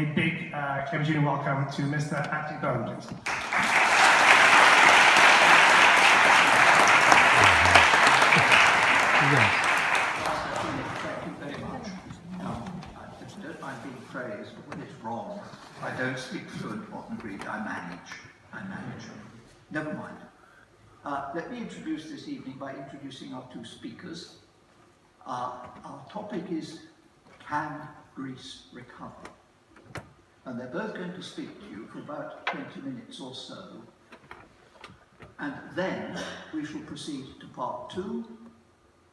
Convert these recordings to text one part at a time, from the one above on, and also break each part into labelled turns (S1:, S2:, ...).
S1: A big Cambodian welcome to Mr. Anthony Bone, please.
S2: Yes.
S3: Thank you very much. I don't mind being praised, but when it's wrong, I don't speak fluent modern Greek. I manage. Never mind. Let me introduce this evening by introducing our two speakers. Our topic is, can Greece recover? And they're both going to speak to you for about 20 minutes or so. And then we shall proceed to part two,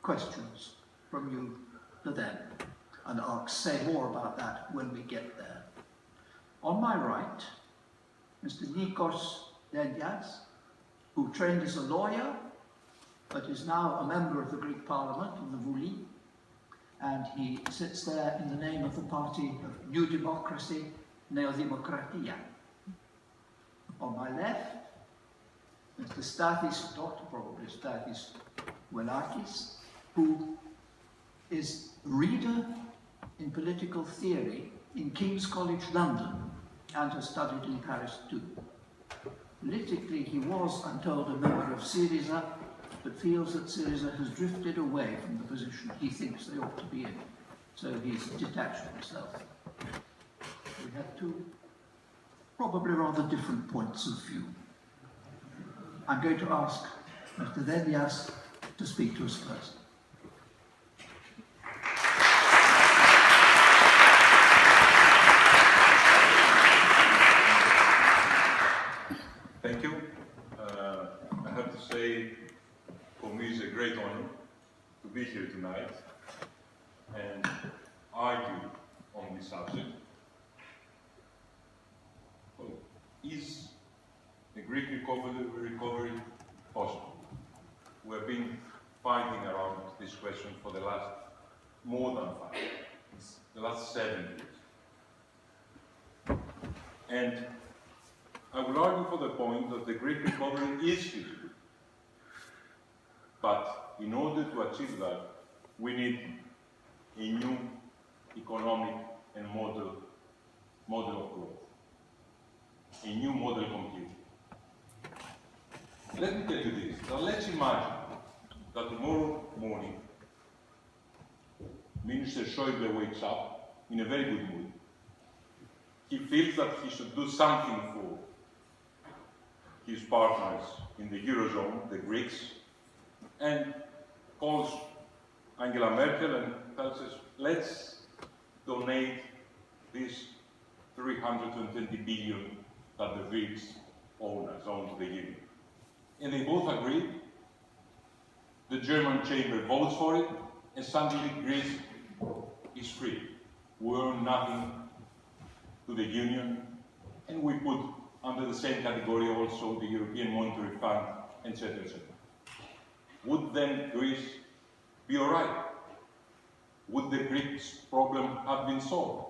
S3: questions from you to them. And I'll say more about that when we get there. On my right, Mr. Nikos Dendias, who trained as a lawyer, but is now a member of the Greek Parliament in the Voulis, and he sits there in the name of the party of Nea Dimokratia and SYRIZA. On my left, Mr. Stathis, Dr. probably Stathis Welakis, who is a reader in political theory in King's College London and has studied in Paris too. Politically, he was, I'm told, a member of SYRIZA, but feels that SYRIZA has drifted away from the position he thinks they ought to be in. So he's detached himself. We have two probably rather different points of view. I'm going to ask Mr. Dendias to speak to us first.
S4: Thank you. I have to say, for me it's a great honor to be here tonight and argue on this subject. Well, is the Greek recovery possible? We've been fighting around this question for the last more than 5 years, the last 7 years. And I will argue for the point that the Greek recovery is feasible. But in order to achieve that, we need a new economic and model of growth. A new model completely. Let me tell you this. Now let's imagine that tomorrow morning, Minister Schäuble wakes up in a very good mood. He feels that he should do something for his partners in the Eurozone, the Greeks, and calls Angela Merkel and tells us, let's donate this 320 billion that the Greeks own to the Union. And they both agree. The German chamber votes for it, and suddenly Greece is free. We owe nothing to the Union, and we put under the same category also the European Monetary Fund, etc., etc. Would then Greece be all right? Would the Greeks' problem have been solved?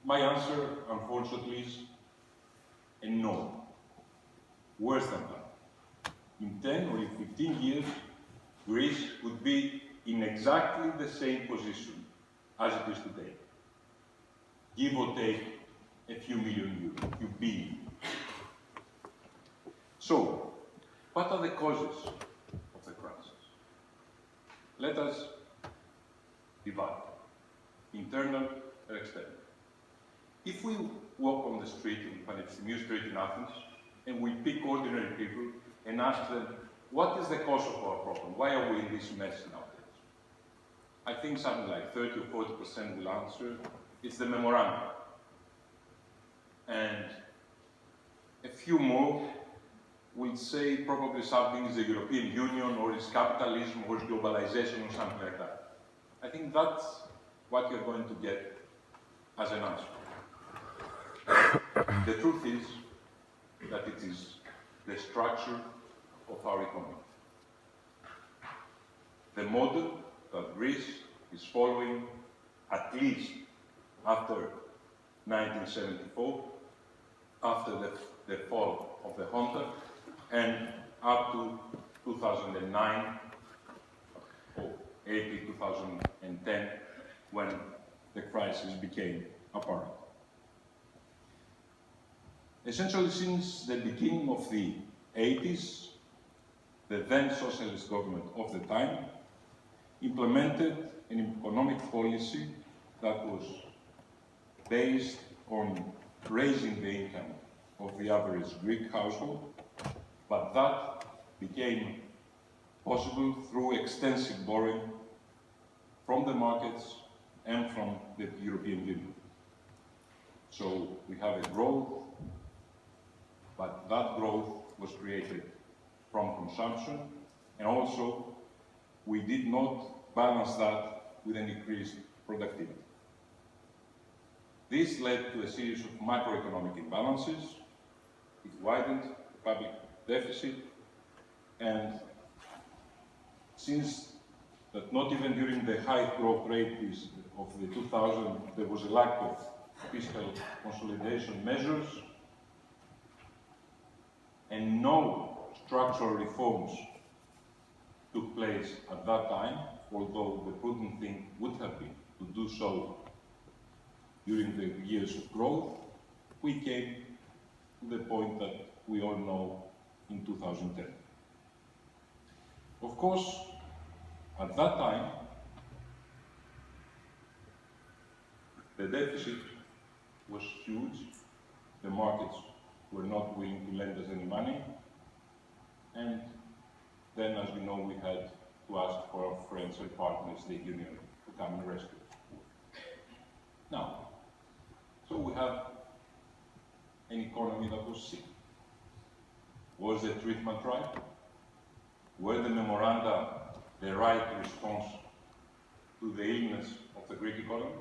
S4: My answer, unfortunately, is a no. Worse than that. In 10 or in 15 years, Greece would be in exactly the same position as it is today. Give or take a few million euros, a few billion. So, what are the causes of the crisis? Let us divide, internal and external. If we walk on the street, in Panepistimiou Street in Athens, and we pick ordinary people and ask them, what is the cause of our problem? Why are we in this mess nowadays? I think something like 30 or 40% will answer, it's the memorandum. And a few more will say probably something is the European Union, or it's capitalism, or it's globalization, or something like that. I think that's what you're going to get as an answer. The truth is that it is the structure of our economy. The model that Greece is following, at least after 1974, after the fall of the junta, and up to 2009, or April 2010, when the crisis became apparent. Essentially, since the beginning of the 80s, the then socialist government of the time implemented an economic policy that was based on raising the income of the average Greek household, but that became possible through extensive borrowing from the markets and from the European Union. So we have a growth, but that growth was created from consumption, and also we did not balance that with an increased productivity. This led to a series of macroeconomic imbalances. It widened the public deficit, and since that not even during the high growth rate of the 2000, there was a lack of fiscal consolidation measures, and no structural reforms took place at that time, although the prudent thing would have been to do so during the years of growth, we came to the point that we all know in 2010. Of course, at that time, the deficit was huge. The markets were not willing to lend us any money. And then, as we know, we had to ask for our friends and partners, the Union, to come and rescue us. Now, so we have an economy that was sick. Was the treatment right? Were the memoranda the right response to the illness of the Greek economy?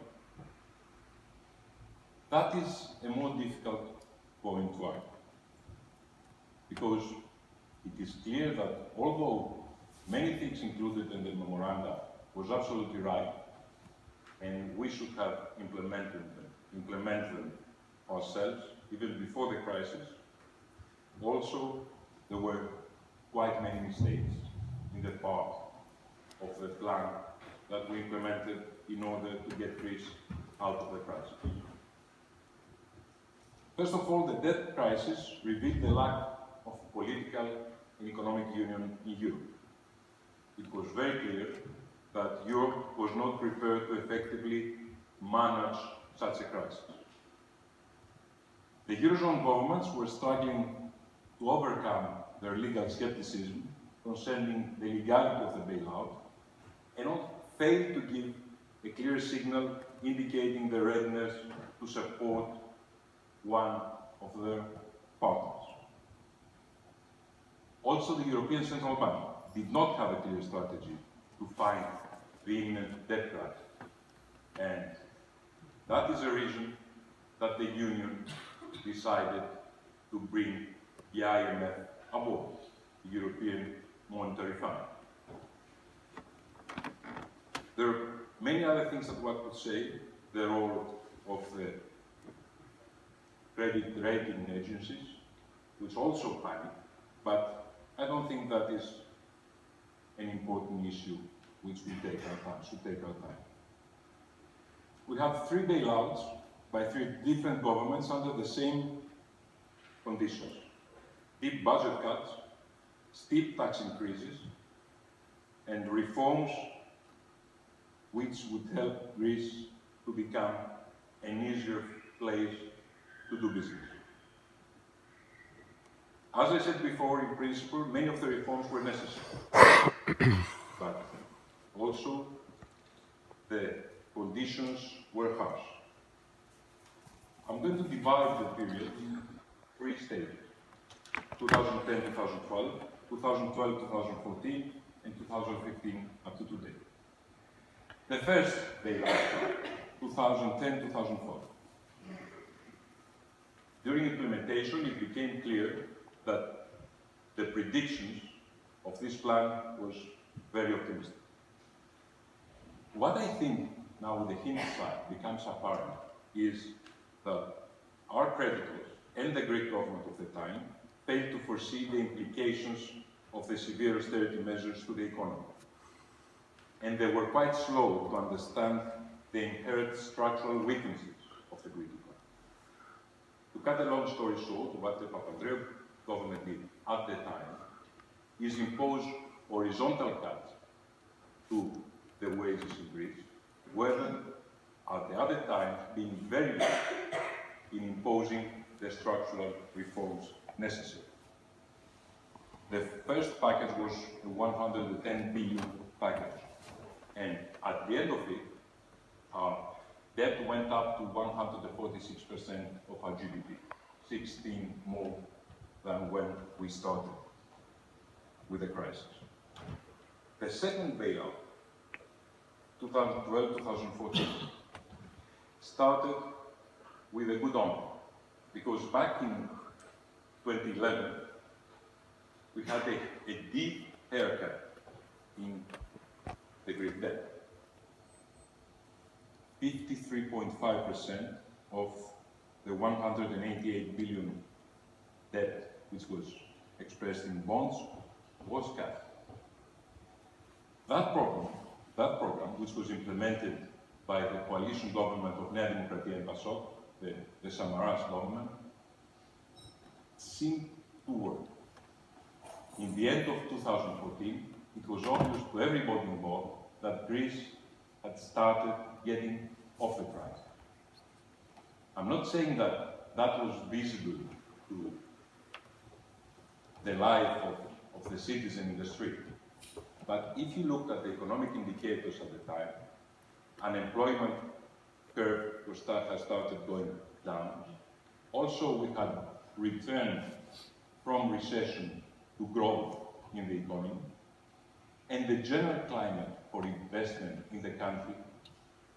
S4: That is a more difficult point to argue, because it is clear that although many things included in the memoranda was absolutely right, and we should have implemented them ourselves, even before the crisis, also there were quite many mistakes in the part of the plan that we implemented in order to get Greece out of the crisis. First of all, the debt crisis revealed the lack of political and economic union in Europe. It was very clear that Europe was not prepared to effectively manage such a crisis. The Eurozone governments were struggling to overcome their legal skepticism concerning the legality of the bailout, and failed to give a clear signal indicating their readiness to support one of their partners. Also, the European Central Bank did not have a clear strategy to fight the imminent debt crisis. And that is the reason that the Union decided to bring the IMF aboard, the European Monetary Fund. There are many other things that one could say. The role of the credit rating agencies, which also panic, but I don't think that is an important issue which should take our time. We have 3 bailouts by 3 different governments under the same conditions: deep budget cuts, steep tax increases, and reforms which would help Greece to become an easier place to do business. As I said before, in principle, many of the reforms were necessary, but also the conditions were harsh. I'm going to divide the period in 3 stages: 2010-2012, 2012-2014, and 2015 up to today. The first bailout, 2010-2012. During implementation, it became clear that the predictions of this plan was very optimistic. What I think now with the hindsight becomes apparent is that our creditors and the Greek government of the time failed to foresee the implications of the severe austerity measures to the economy. And they were quite slow to understand the inherent structural weaknesses of the Greek economy. To cut a long story short, what the Papandreou government did at the time is impose horizontal cuts to the wages in Greece, whether at the other time being very low in imposing the structural reforms necessary. The first package was a 110 billion package, and at the end of it, our debt went up to 146% of our GDP, 16 more than when we started with the crisis. The second bailout, 2012-2014, started with a good omen, because back in 2011, we had a deep haircut in the Greek debt. 53.5% of the 188 billion debt, which was expressed in bonds, was cut. That program, which was implemented by the coalition government of Nea Dimokratia and PASOK, the Samaras government, seemed to work. In the end of 2014, it was obvious to everybody involved that Greece had started getting off the track. I'm not saying that that was visible to the life of the citizen in the street, but if you look at the economic indicators at the time, unemployment curve has started going down. Also, we had returned from recession to growth in the economy, and the general climate for investment in the country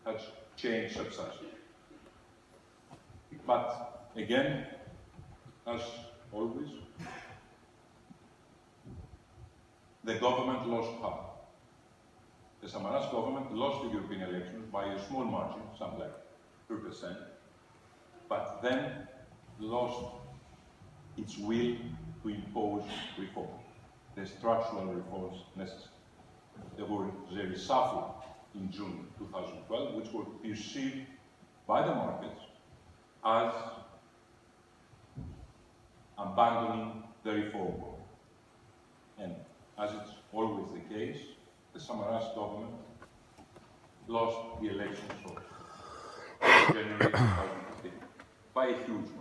S4: has changed substantially. But again, as always, the government lost heart. The Samaras government lost the European elections by a small margin, something like 2%, but then lost its will to impose reforms, the structural reforms necessary. There was a reshuffle in June 2012, which were perceived by the markets as abandoning the reform goal. And as it's always the case, the Samaras government lost the elections of January 2015 by a huge margin,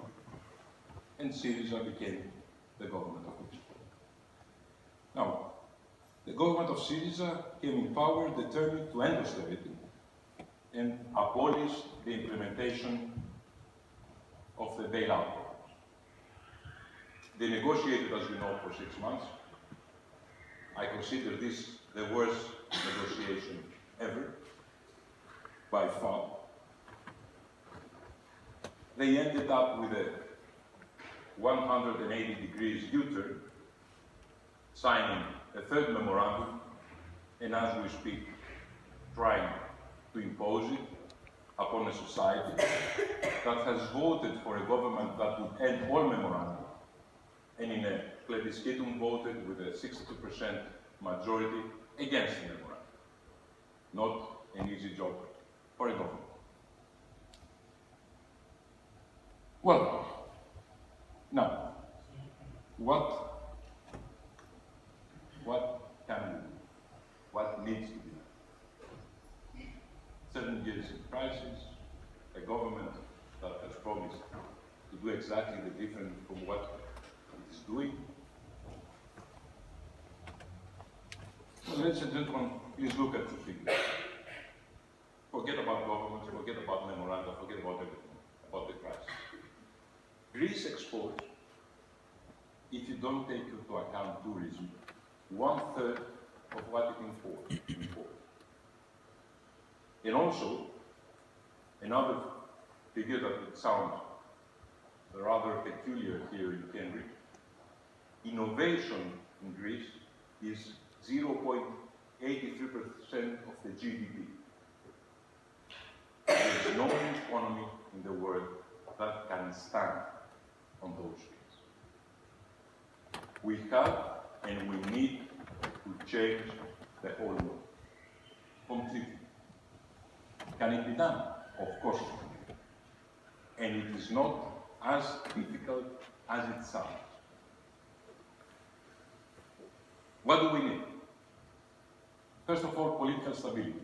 S4: and SYRIZA became the government of Greece. Now, the government of SYRIZA came in power determined to end austerity and abolish the implementation of the bailout programs. They negotiated, as you know, for 6 months. I consider this the worst negotiation ever, by far. They ended up with a 180 degrees U-turn, signing a third memorandum, and as we speak, trying to impose it upon a society that has voted for a government that would end all memoranda, and in a plebiscitum voted with a 62% majority against the memorandum. Not an easy job for a government. Well, now, what can we do? What needs to be done? 7 years in crisis, a government that has promised to do exactly the different from what it is doing. So, ladies and gentlemen, please look at the figures. Forget about governments, forget about memoranda, forget about everything, about the crisis. Greece exports, if you don't take into account tourism, 1/3 of what it imports. And also, another figure that would sound rather peculiar here in Cambridge, innovation in Greece is 0.83% of the GDP. There is no economy in the world that can stand on those things. We have and we need to change the whole world completely. Can it be done? Of course it can. And it is not as difficult as it sounds. What do we need? First of all, political stability.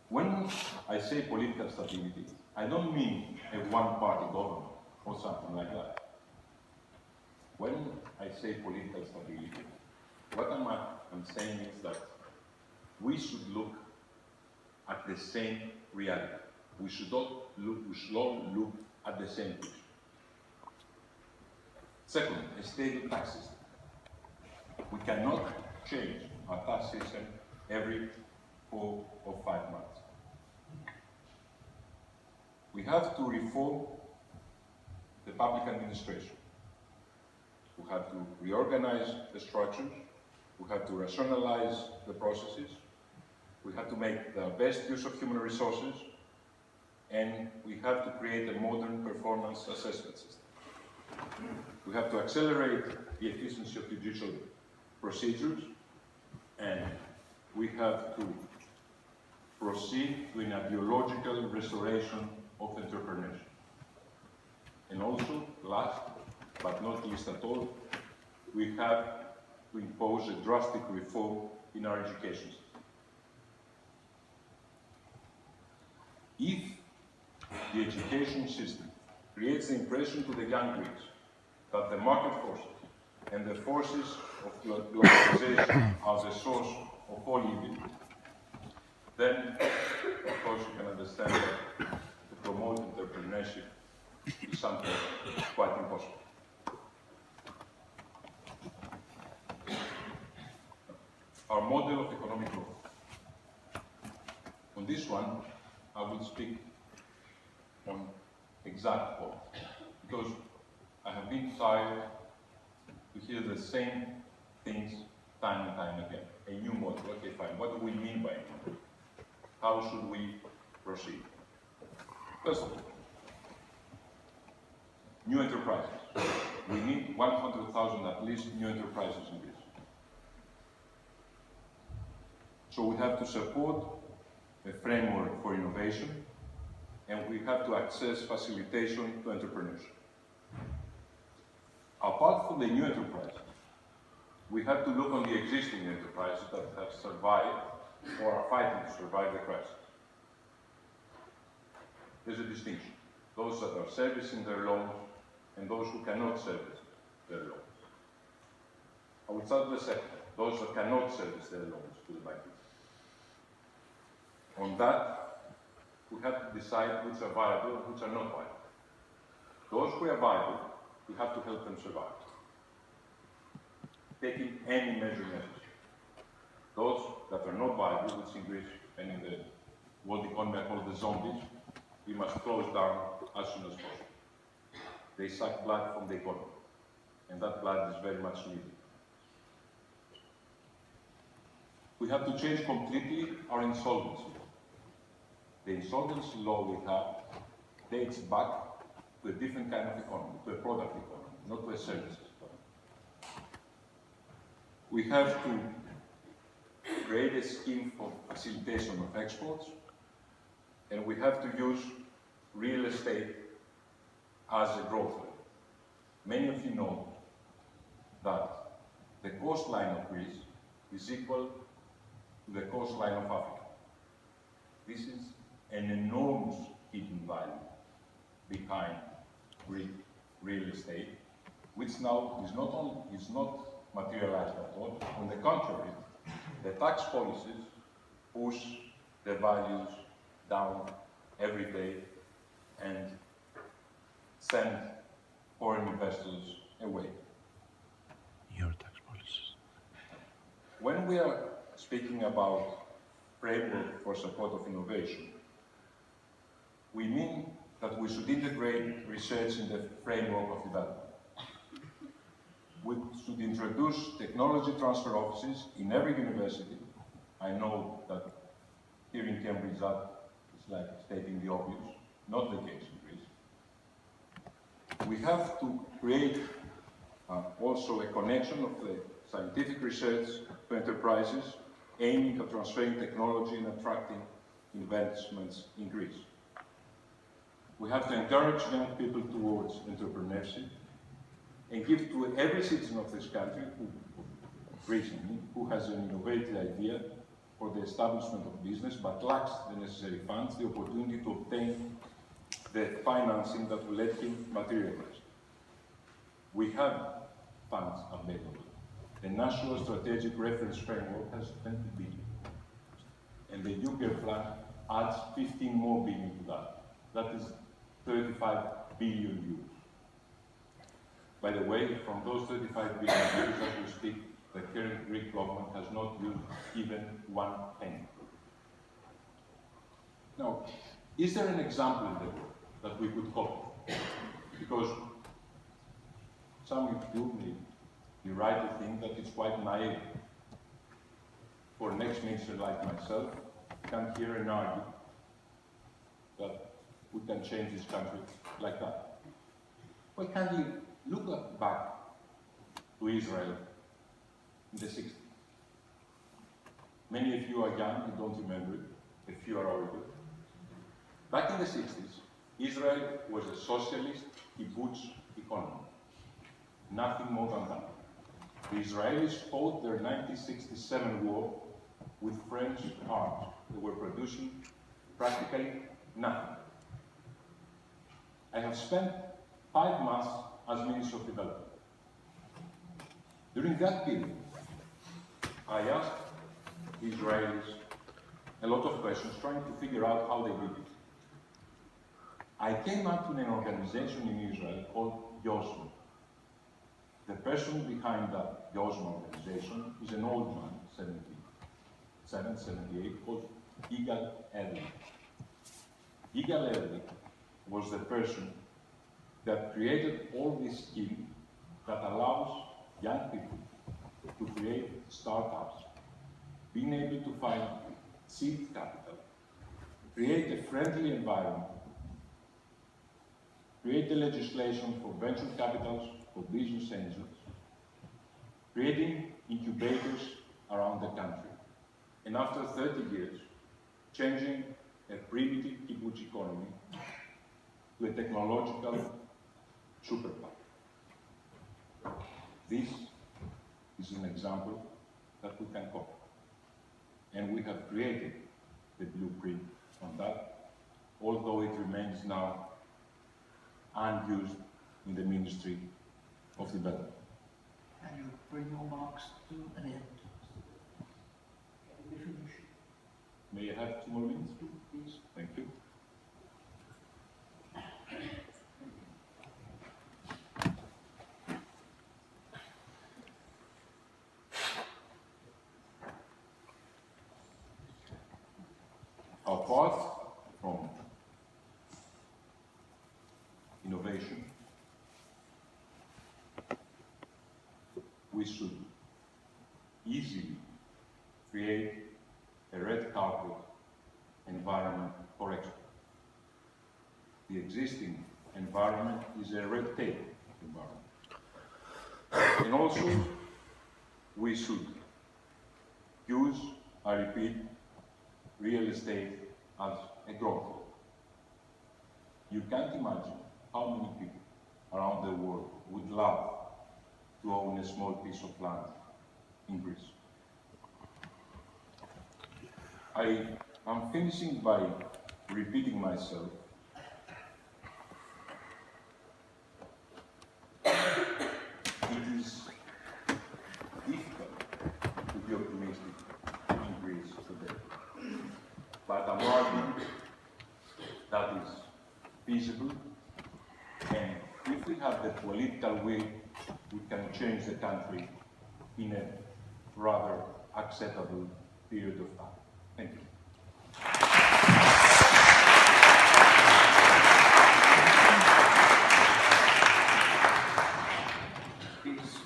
S4: When I say political stability, I don't mean a one-party government or something like that. When I say political stability, what I'm saying is that we should look at the same reality. We should all look at the same picture. Second, a stable tax system. We cannot change our tax system every 4 or 5 months. We have to reform the public administration. We have to reorganize the structures. We have to rationalize the processes. We have to make the best use of human resources. And we have to create a modern performance assessment system. We have to accelerate the efficiency of judicial procedures, and we have to proceed to an ideological restoration of entrepreneurship. And also, last but not least at all, we have to impose a drastic reform in our education system. If the education system creates the impression to the young Greeks that the market forces and the forces of globalization are the source of all evil, then, of course, you can understand that to promote entrepreneurship is something quite impossible. Our model of economic growth. On this one, I will speak on exact point, because I have been tired to hear the same things time and time again. A new model, okay, fine. What do we mean by a new model? How should we proceed? First of all, new enterprises. We need 100,000 at least new enterprises in Greece. So we have to support a framework for innovation, and we have to access facilitation to entrepreneurship. Apart from the new enterprises, we have to look on the existing enterprises that have survived or are fighting to survive the crisis. There's a distinction. Those that are servicing their loans and those who cannot service their loans. I will start with the second, those that cannot service their loans to the banking. On that, we have to decide which are viable and which are not viable. Those who are viable, we have to help them survive, taking any measure necessary. Those that are not viable, which in Greece and in the world economy are called the zombies, we must close down as soon as possible. They suck blood from the economy, and that blood is very much needed. We have to change completely our insolvency. The insolvency law we have dates back to a different kind of economy, to a product economy, not to a services economy. We have to create a scheme for facilitation of exports, and we have to use real estate as a growth rate. Many of you know that the coastline of Greece is equal to the coastline of Africa. This is an enormous hidden value behind Greek real estate, which now is not materialized at all. On the contrary, the tax policies push the values down every day and send foreign investors away.
S2: Your tax policies.
S4: When we are speaking about framework for support of innovation, we mean that we should integrate research in the framework of development. We should introduce technology transfer offices in every university. I know that here in Cambridge that is like stating the obvious, not the case in Greece. We have to create also a connection of the scientific research to enterprises aiming at transferring technology and attracting investments in Greece. We have to encourage young people towards entrepreneurship and give to every citizen of this country who has an innovative idea for the establishment of business but lacks the necessary funds, the opportunity to obtain the financing that will let him materialize. We have funds available. The National Strategic Reference Framework has 20 billion. And the Juncker Plan adds 15 more billion to that. That is 35 billion euros. By the way, from those 35 billion euros as we speak, the current Greek government has not used even one penny. Now, is there an example in the world that we could copy? Because some of you may be right to think that it's quite naive for an ex-minister like myself to come here and argue that we can change this country like that. Well, can you look back to Israel in the 60s? Many of you are young, you don't remember it, a few are older. Back in the 60s, Israel was a socialist kibbutz economy. Nothing more than that. The Israelis fought their 1967 war with French arms. They were producing practically nothing. I have spent 5 months as Minister of Development. During that period, I asked the Israelis a lot of questions, trying to figure out how they did it. I came up with an organization in Israel called YOSMA. The person behind that YOSMA organization is an old man, 77, 78, called Yigal Erlich. Yigal Erlich was the person that created all this scheme that allows young people to create startups, being able to find seed capital, create a friendly environment, create the legislation for venture capitals, for business angels, creating incubators around the country, and after 30 years, changing a primitive kibbutz economy to a technological superpower. This is an example that we can copy. And we have created the blueprint on that, although it remains now unused in the Ministry of Development.
S3: Can you bring your marks to an end? Can we finish?
S4: May I have 2 more minutes, please? Thank you. Apart from innovation, we should easily create a red carpet environment for export. The existing environment is a red tape environment. And also, we should use, I repeat, real estate as a growth. You can't imagine how many people around the world would love to own a small piece of land in Greece. I am finishing by repeating myself. It is difficult to be optimistic in Greece today. But I'm arguing that is feasible, and if we have the political will, we can change the country in a rather acceptable period of time. Thank you.
S3: Please.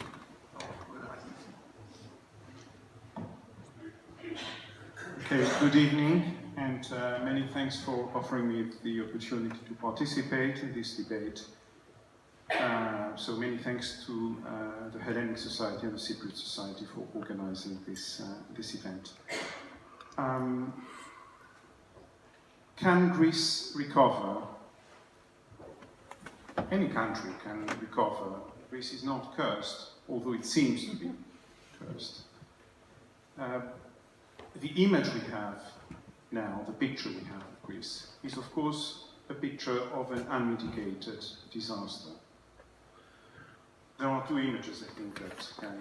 S5: Okay, good evening, and many thanks for offering me the opportunity to participate in this debate. So many thanks to the Hellenic Society and the Cypriot Society for organizing this event. Can Greece recover any country can recover. Greece is not cursed, although it seems to be cursed. The image we have now, the picture we have of Greece, is of course a picture of an unmitigated disaster. There are two images, I think, that can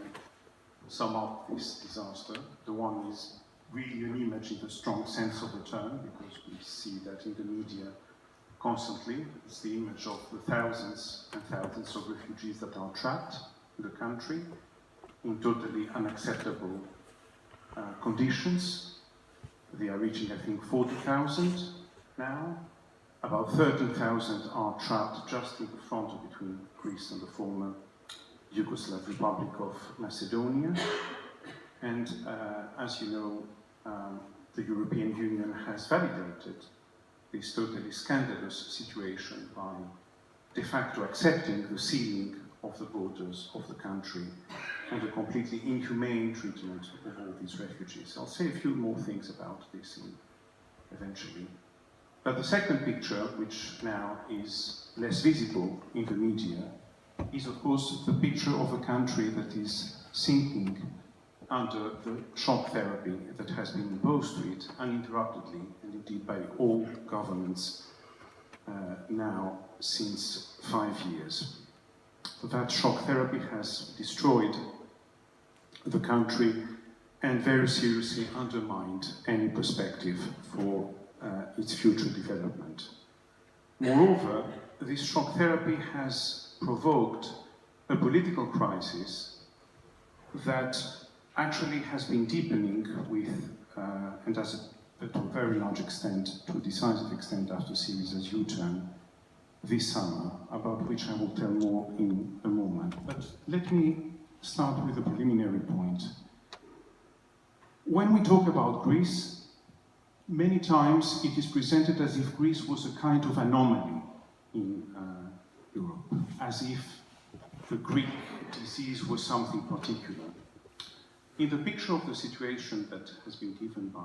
S5: sum up this disaster. The one is really an image in the strong sense of the term, because we see that in the media constantly. It's the image of the thousands and thousands of refugees that are trapped in the country in totally unacceptable conditions. They are reaching, I think, 40,000 now. About 13,000 are trapped just in the front between Greece and the former Yugoslav Republic of Macedonia. And as you know, the European Union has validated this totally scandalous situation by de facto accepting the sealing of the borders of the country and the completely inhumane treatment of all these refugees. I'll say a few more things about this eventually. But the second picture, which now is less visible in the media, is of course the picture of a country that is sinking under the shock therapy that has been imposed to it uninterruptedly, and indeed by all governments now since 5 years. That shock therapy has destroyed the country and very seriously undermined any perspective for its future development. Moreover, this shock therapy has provoked a political crisis that actually has been deepening with, and to a very large extent, to a decisive extent after SYRIZA's U-turn this summer, about which I will tell more in a moment. But let me start with a preliminary point. When we talk about Greece, many times it is presented as if Greece was a kind of anomaly in Europe, as if the Greek disease was something particular. In the picture of the situation that has been given by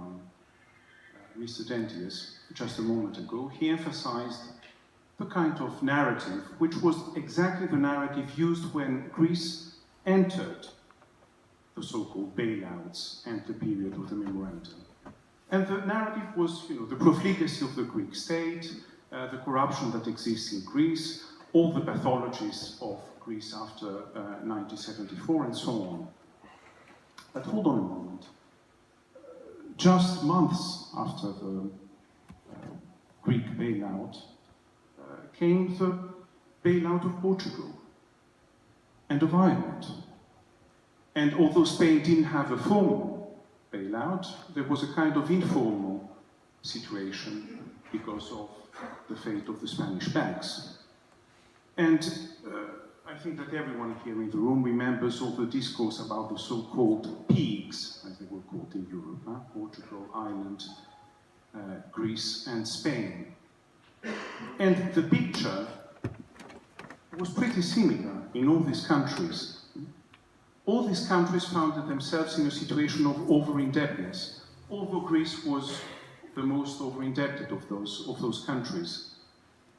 S5: Mr. Dentius just a moment ago, he emphasized the kind of narrative which was exactly the narrative used when Greece entered the so-called bailouts and the period of the memorandum. And the narrative was, the profligacy of the Greek state, the corruption that exists in Greece, all the pathologies of Greece after 1974, and so on. But hold on a moment. Just months after the Greek bailout came the bailout of Portugal and of Ireland. And although Spain didn't have a formal bailout, there was a kind of informal situation because of the fate of the Spanish banks. And I think that everyone here in the room remembers all the discourse about the so-called pigs, as they were called in Europe, Portugal, Ireland, Greece, and Spain. And the picture was pretty similar in all these countries. All these countries found themselves in a situation of over-indebtedness, although Greece was the most over-indebted of those countries.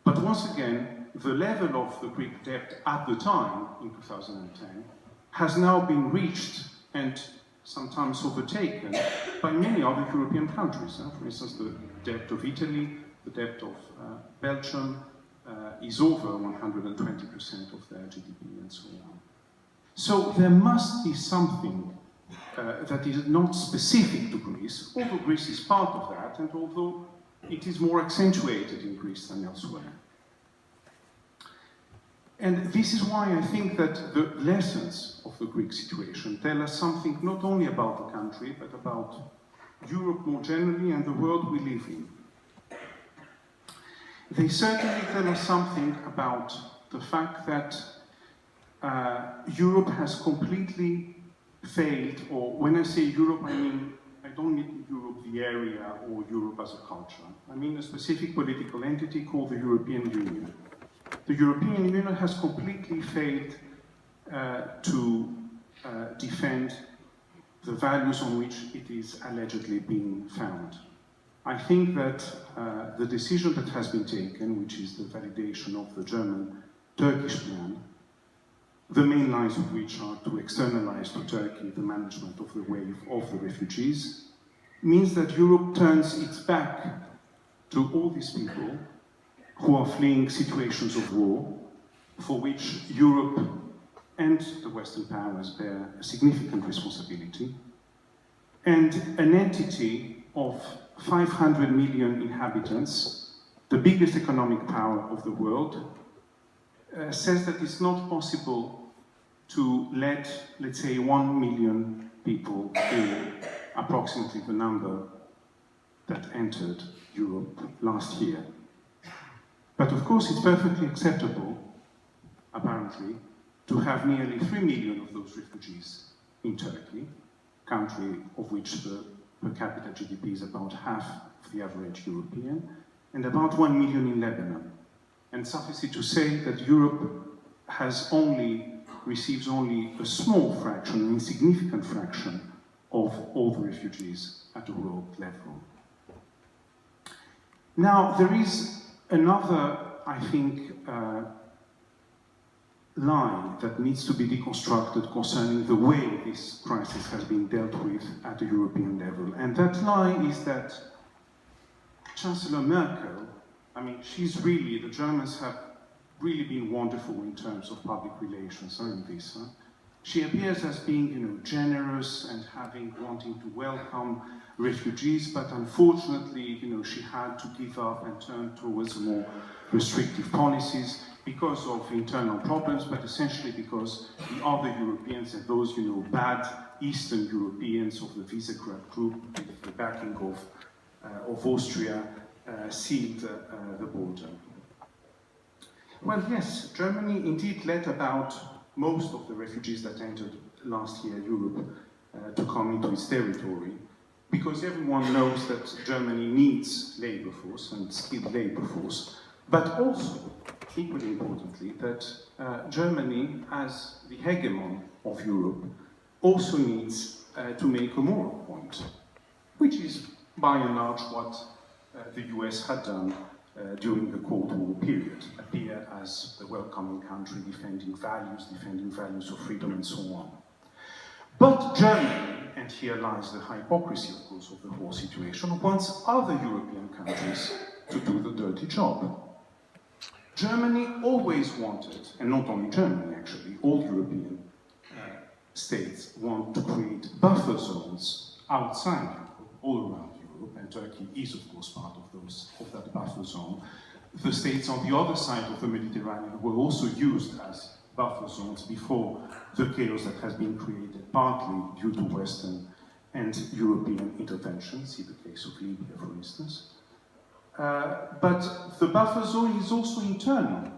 S5: But once again, the level of the Greek debt at the time, in 2010, has now been reached and sometimes overtaken by many other European countries. For instance, the debt of Italy, the debt of Belgium is over 120% of their GDP and so on. So there must be something that is not specific to Greece, although Greece is part of that, and although it is more accentuated in Greece than elsewhere. And this is why I think that the lessons of the Greek situation tell us something not only about the country, but about Europe more generally and the world we live in. They certainly tell us something about the fact that Europe has completely failed, or when I say Europe, I mean, I don't mean Europe the area or Europe as a culture. I mean a specific political entity called the European Union. The European Union has completely failed to defend the values on which it is allegedly being found. I think that the decision that has been taken, which is the validation of the German Turkish plan, the main lines of which are to externalize to Turkey the management of the wave of the refugees, means that Europe turns its back to all these people who are fleeing situations of war, for which Europe and the Western powers bear a significant responsibility, and an entity of 500 million inhabitants, the biggest economic power of the world, says that it's not possible to let, let's say, 1 million people in, approximately the number that entered Europe last year. But of course, it's perfectly acceptable, apparently, to have nearly 3 million of those refugees in Turkey, country of which the per capita GDP is about half of the average European, and about 1 million in Lebanon. And suffice it to say that Europe receives only a small fraction, an insignificant fraction, of all the refugees at a world level. Now, there is another, I think, line that needs to be deconstructed concerning the way this crisis has been dealt with at the European level. And that line is that Chancellor Merkel, the Germans have really been wonderful in terms of public relations in this. She appears as being, generous and wanting to welcome refugees, but unfortunately, she had to give up and turn towards more restrictive policies because of internal problems, but essentially because the other Europeans and those, bad Eastern Europeans of the Visegrad group, with the backing of Austria, sealed the border. Well, yes, Germany indeed let about most of the refugees that entered last year Europe to come into its territory, because everyone knows that Germany needs labor force and skilled labor force, but also, equally importantly, that Germany, as the hegemon of Europe, also needs to make a moral point, which is by and large what the US had done during the Cold War period, appear as the welcoming country defending values of freedom and so on. But Germany, and here lies the hypocrisy, of course, of the whole situation, wants other European countries to do the dirty job. Germany always wanted, and not only Germany actually, all European states want to create buffer zones outside Europe, all around Europe, and Turkey is of course part of that buffer zone. The states on the other side of the Mediterranean were also used as buffer zones before the chaos that has been created partly due to Western and European intervention, see the case of Libya for instance. But the buffer zone is also internal,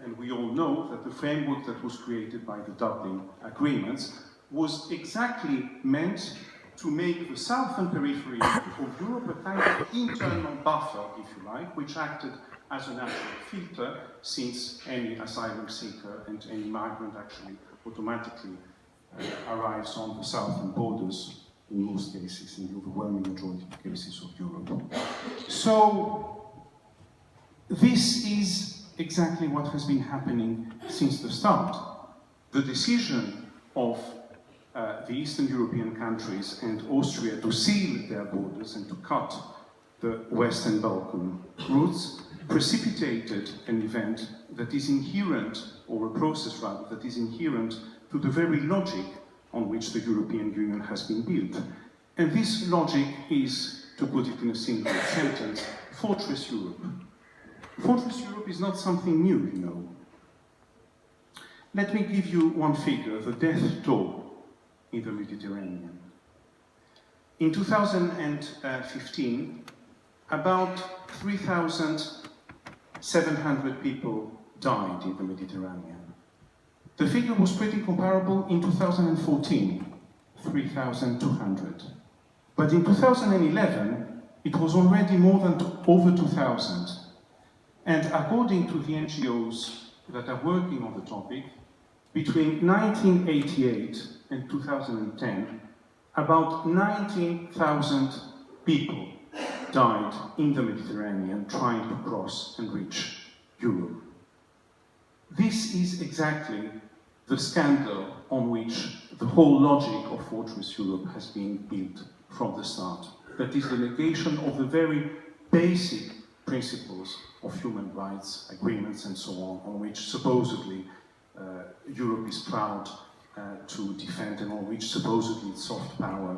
S5: and we all know that the framework that was created by the Dublin agreements was exactly meant to make the southern periphery of Europe a kind of internal buffer, if you like, which acted as a natural filter, since any asylum seeker and any migrant actually automatically arrives on the southern borders in most cases, in the overwhelming majority of cases of Europe. So, this is exactly what has been happening since the start. The decision of the Eastern European countries and Austria to seal their borders and to cut the Western Balkan routes precipitated an event that is inherent, or a process rather, that is inherent to the very logic on which the European Union has been built. And this logic is, to put it in a single sentence, Fortress Europe. Fortress Europe is not something new, Let me give you one figure, the death toll in the Mediterranean. In 2015, about 3,700 people died in the Mediterranean. The figure was pretty comparable in 2014, 3,200. But in 2011, it was already more than over 2,000. And according to the NGOs that are working on the topic, between 1988 and 2010, about 19,000 people died in the Mediterranean trying to cross and reach Europe. this is exactly the scandal on which the whole logic of Fortress Europe has been built from the start. That is the negation of the very basic principles of human rights, agreements and so on which supposedly Europe is proud to defend and on which supposedly its soft power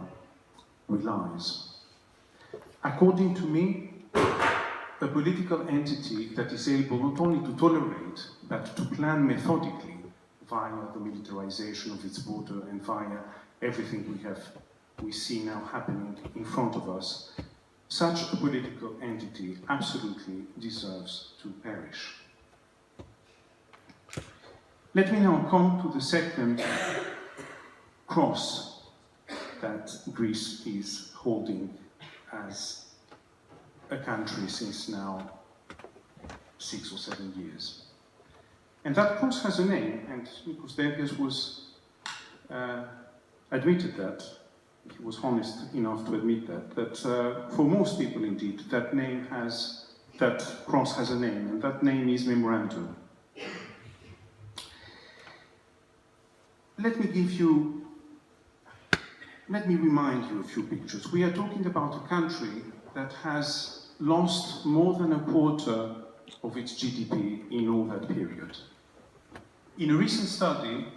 S5: relies. According to me, a political entity that is able not only to tolerate, but to plan methodically via the militarization of its border and via everything we see now happening in front of us, such a political entity absolutely deserves to perish. Let me now come to the second cross that Greece is holding as a country since now 6 or 7 years. And that cross has a name, and Nikos Dergias was admitted that, he was honest enough to admit that for most people indeed, that cross has a name, and that name is memorandum. Let me remind you a few pictures. We are talking about a country that has lost more than a quarter of its GDP in all that period. In a recent study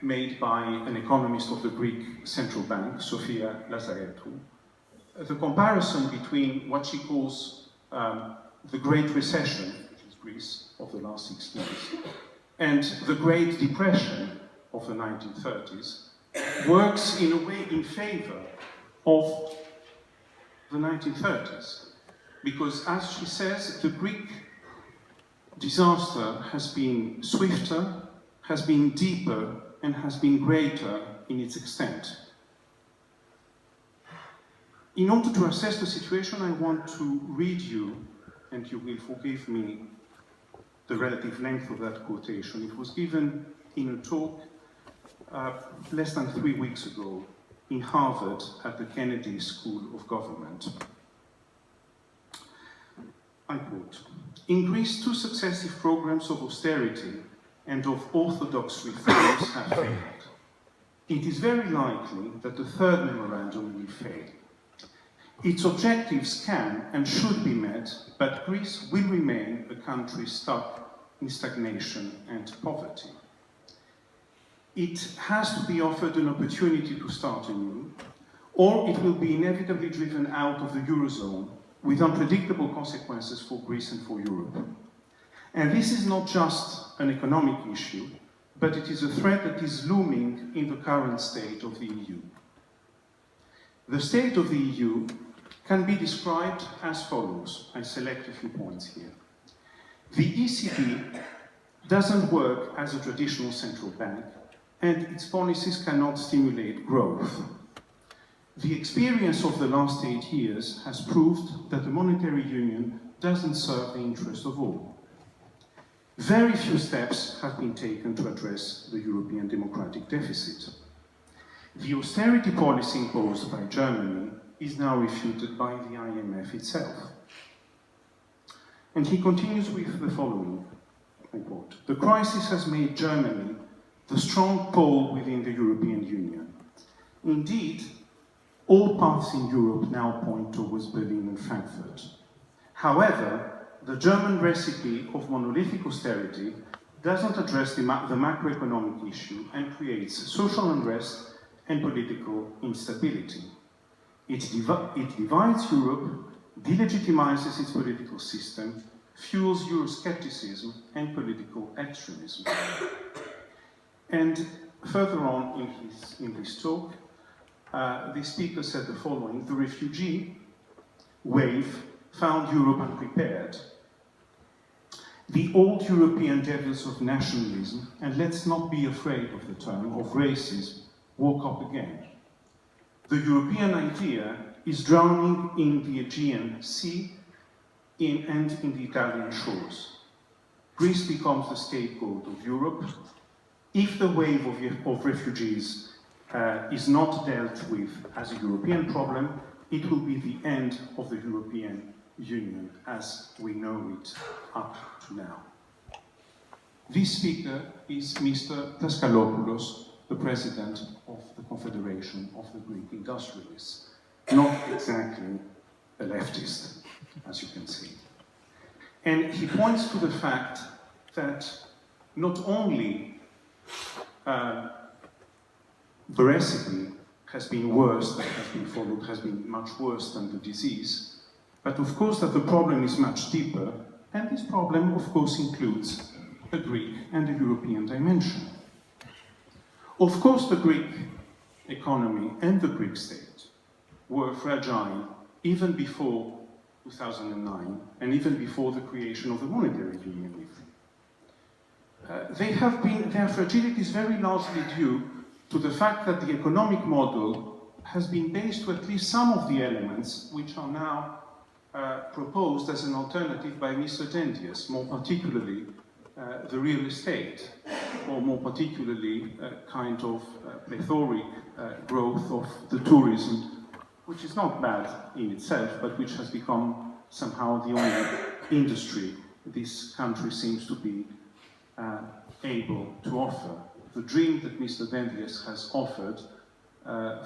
S5: made by an economist of the Greek Central Bank, Sofia Lazaretou, the comparison between what she calls the Great Recession, which is Greece, of the last 6 years, and the Great Depression of the 1930s, works in a way in favor of the 1930s. Because, as she says, the Greek disaster has been swifter, has been deeper, and has been greater in its extent. In order to assess the situation, I want to read you, and you will forgive me the relative length of that quotation. It was given in a talk less than 3 weeks ago in Harvard at the Kennedy School of Government. I quote, "In Greece, 2 successive programs of austerity and of orthodox reforms have failed. It is very likely that the 3rd memorandum will fail. Its objectives can and should be met, but Greece will remain a country stuck in stagnation and poverty. It has to be offered an opportunity to start anew, or it will be inevitably driven out of the Eurozone with unpredictable consequences for Greece and for Europe. And this is not just an economic issue, but it is a threat that is looming in the current state of the EU. The state of the EU can be described as follows. I select a few points here. The ECB doesn't work as a traditional central bank, and its policies cannot stimulate growth. The experience of the last 8 years has proved that the monetary union doesn't serve the interest of all. Very few steps have been taken to address the European democratic deficit. The austerity policy imposed by Germany is now refuted by the IMF itself." And he continues with the following, I quote, "The crisis has made Germany the strong pole within the European Union. Indeed, all paths in Europe now point towards Berlin and Frankfurt. However, the German recipe of monolithic austerity doesn't address the macroeconomic issue and creates social unrest and political instability. It divides Europe, delegitimizes its political system, fuels Euroscepticism and political extremism." And further on in this talk, the speaker said the following: "The refugee wave found Europe unprepared. The old European devils of nationalism, and let's not be afraid of the term, of racism, woke up again. The European idea is drowning in the Aegean Sea and in the Italian shores. Greece becomes the scapegoat of Europe. If the wave of refugees is not dealt with as a European problem, it will be the end of the European Union as we know it up to now." This speaker is Mr. Daskalopoulos, the president of the Confederation of the Greek Industrialists. Not exactly a leftist, as you can see. And he points to the fact that not only the recipe has been worse, that has been followed, has been much worse than the disease, but of course that the problem is much deeper, and this problem of course includes a Greek and a European dimension. Of course the Greek economy and the Greek state were fragile even before 2009 and even before the creation of the monetary union. Their fragility is very largely due to the fact that the economic model has been based to at least some of the elements which are now proposed as an alternative by Mr. Dendias, more particularly the real estate, or more particularly kind of plethoric growth of the tourism, which is not bad in itself, but which has become somehow the only industry this country seems to be able to offer. The dream that Mr. Dendias has offered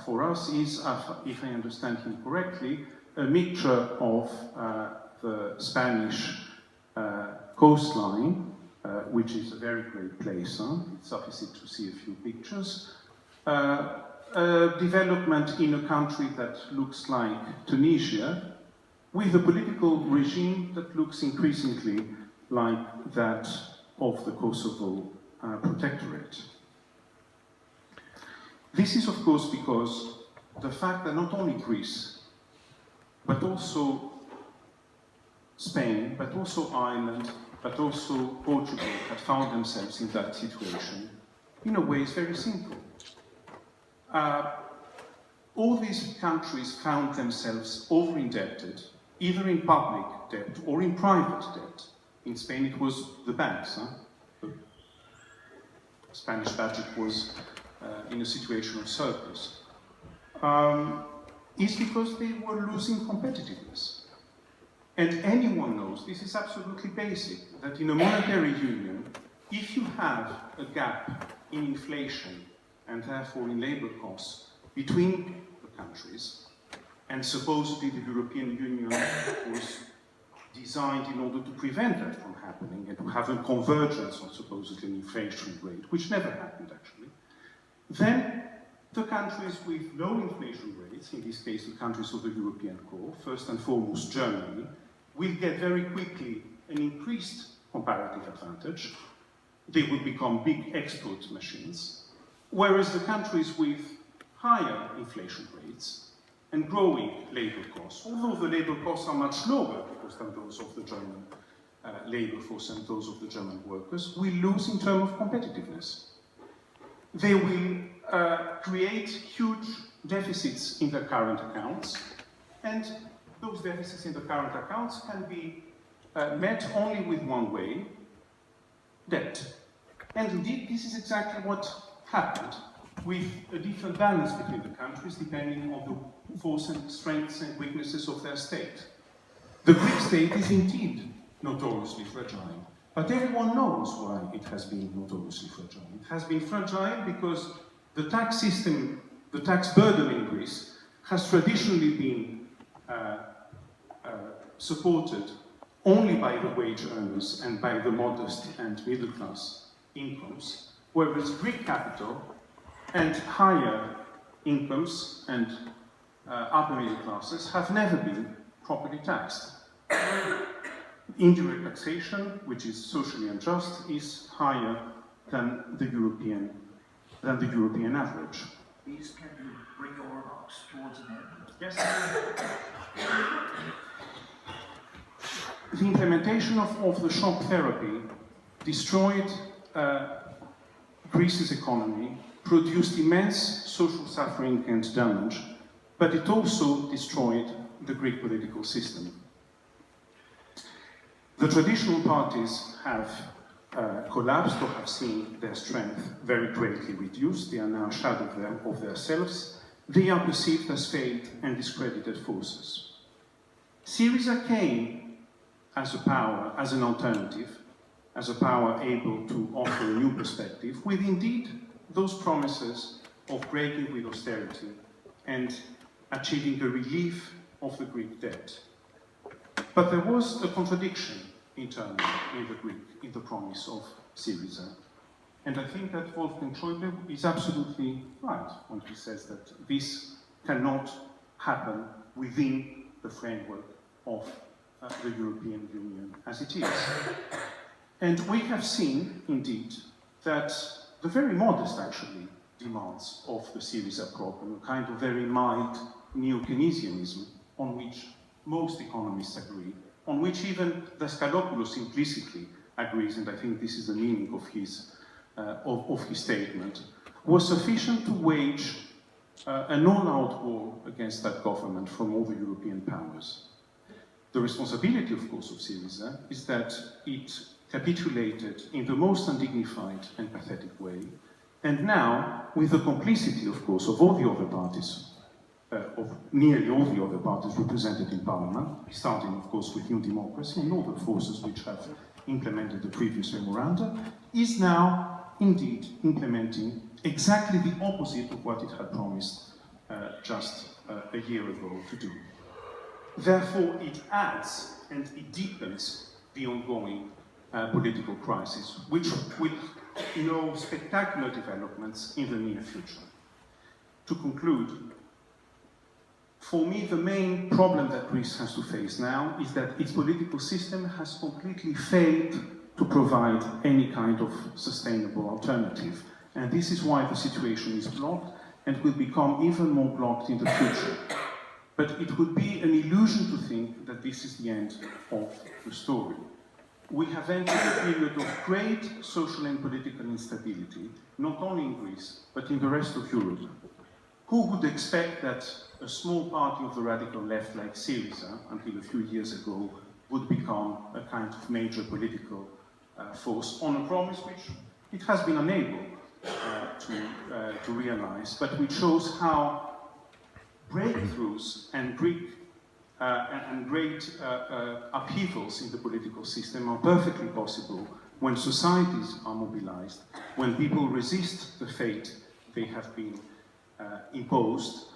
S5: for us is, if I understand him correctly, a mixture of the Spanish coastline, which is a very great place. It's sufficient to see a few pictures. Development in a country that looks like Tunisia, with a political regime that looks increasingly like that of the Kosovo protectorate. This is, of course, because the fact that not only Greece, but also Spain, but also Ireland, but also Portugal had found themselves in that situation, in a way, is very simple. All these countries found themselves over-indebted, either in public debt or in private debt. In Spain, it was the banks. The Spanish budget was in a situation of surplus. Is because they were losing competitiveness. And anyone knows, this is absolutely basic, that in a monetary union, if you have a gap in inflation and therefore in labor costs between the countries, and supposedly the European Union was designed in order to prevent that from happening and to have a convergence on supposedly an inflation rate, which never happened actually, then the countries with low inflation rates, in this case the countries of the European core, first and foremost Germany, will get very quickly an increased comparative advantage. They will become big export machines, whereas the countries with higher inflation rates and growing labor costs, although the labor costs are much lower because than those of the German labor force and those of the German workers, will lose in terms of competitiveness. They will create huge deficits in their current accounts, and those deficits in the current accounts can be met only with one way, debt. And indeed, this is exactly what happened, with a different balance between the countries depending on the force and strengths and weaknesses of their state. The Greek state is indeed notoriously fragile, but everyone knows why it has been notoriously fragile. It has been fragile because the tax system, the tax burden in Greece, has traditionally been supported only by the wage earners and by the modest and middle class incomes, whereas Greek capital and higher incomes and upper middle classes have never been properly taxed. Indirect taxation, which is socially unjust, is higher than the European average.
S3: Please, can you bring your remarks towards an end?
S5: Yes. The implementation of the shock therapy destroyed Greece's economy, produced immense social suffering and damage, but it also destroyed the Greek political system. The traditional parties have collapsed or have seen their strength very greatly reduced. They are now a shadow of themselves. They are perceived as failed and discredited forces. SYRIZA came as a power, as an alternative, as a power able to offer a new perspective, with indeed those promises of breaking with austerity and achieving a relief of the Greek debt. But there was a contradiction internally in the promise of SYRIZA. And I think that Wolfgang Schäuble is absolutely right when he says that this cannot happen within the framework of the European Union as it is. And we have seen, indeed, that the very modest, actually, demands of the SYRIZA program, a kind of very mild neo-Keynesianism on which most economists agree, on which even Daskalopoulos implicitly agrees, and I think this is the meaning of his statement, was sufficient to wage an all-out war against that government from all the European powers. The responsibility, of course, of SYRIZA is that it capitulated in the most undignified and pathetic way, and now, with the complicity, of course, of all the other parties, of nearly all the other parties represented in Parliament, starting, of course, with Nea Dimokratia and all the forces which have implemented the previous memoranda, is now indeed implementing exactly the opposite of what it had promised just a year ago to do. Therefore, it adds and it deepens the ongoing political crisis, which will know spectacular developments in the near future. To conclude, for me, the main problem that Greece has to face now is that its political system has completely failed to provide any kind of sustainable alternative. And this is why the situation is blocked and will become even more blocked in the future. But it would be an illusion to think that this is the end of the story. We have entered a period of great social and political instability, not only in Greece, but in the rest of Europe. Who would expect that a small party of the radical left like SYRIZA, until a few years ago, would become a kind of major political force on a promise which it has been unable to realize, but which shows how breakthroughs and great upheavals in the political system are perfectly possible when societies are mobilized, when people resist the fate they have been imposed,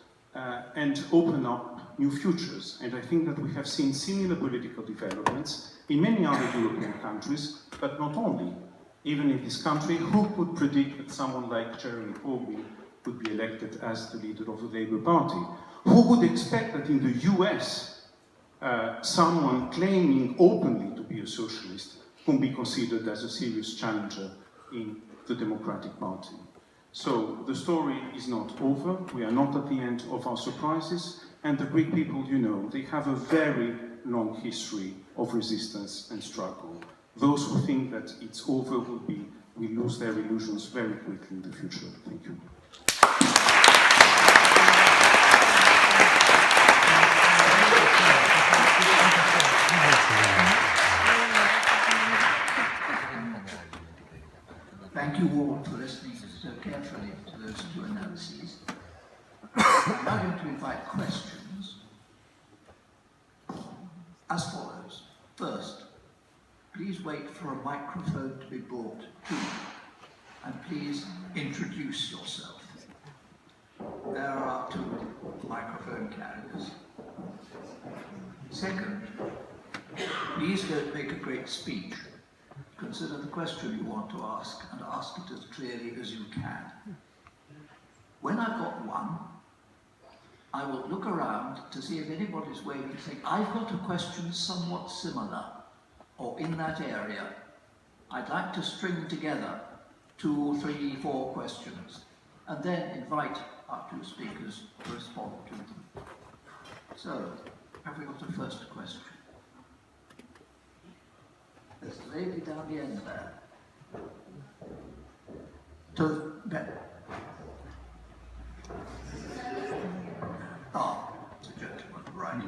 S5: and open up new futures. And I think that we have seen similar political developments in many other European countries, but not only. Even in this country, who could predict that someone like Jeremy Corbyn would be elected as the leader of the Labour Party? Who would expect that in the US, someone claiming openly to be a socialist can be considered as a serious challenger in the Democratic Party? So the story is not over. We are not at the end of our surprises. And the Greek people, you know, they have a very long history of resistance and struggle. Those who think that it's over will lose their illusions very quickly in the future. Thank you.
S3: Thank you all for listening so carefully to those two analyses. I'm now going to invite questions as follows. First, please wait for a microphone to be brought to you, and please introduce yourself. There are 2 microphone carriers. Second, please don't make a great speech. Consider the question you want to ask and ask it as clearly as you can. When I've got one, I will look around to see if anybody's waving and saying, I've got a question somewhat similar, or in that area. I'd like to string together 2, 3, 4 questions, and then invite our 2 speakers to respond to them. So, have we got a first question? There's a lady down the end there. To Ben. Ah, it's a gentleman, right.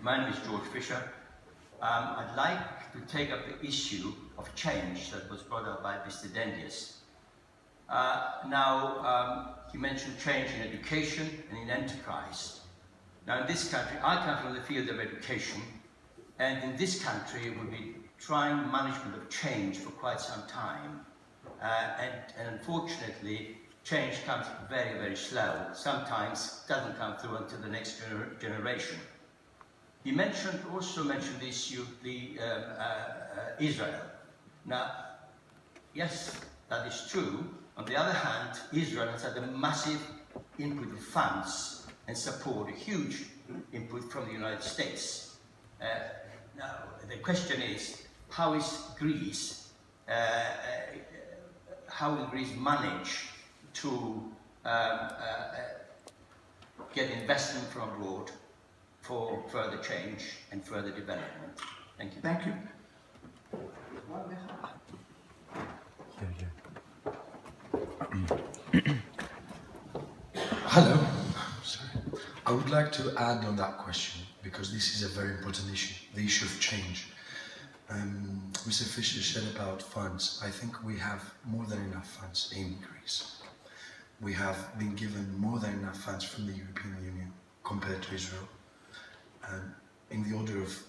S6: My name is George Fisher. I'd like to take up the issue of change that was brought up by Mr. Dendias. You mentioned change in education and in enterprise. Now in this country, I come from the field of education, and in this country it would be trying management of change for quite some time. And unfortunately, change comes very, very slow. Sometimes doesn't come through until the next generation. He also mentioned the issue of Israel. Now, yes, that is true. On the other hand, Israel has had a massive input of funds and support, a huge input from the United States. Now, the question is, how will Greece manage to get investment from abroad for further change and further development? Thank you.
S3: Thank you.
S2: Hello. Sorry. I would like to add on that question because this is a very important issue, the issue of change. Mr. Fisher said about funds. I think we have more than enough funds in Greece. We have been given more than enough funds from the European Union compared to Israel, in the order of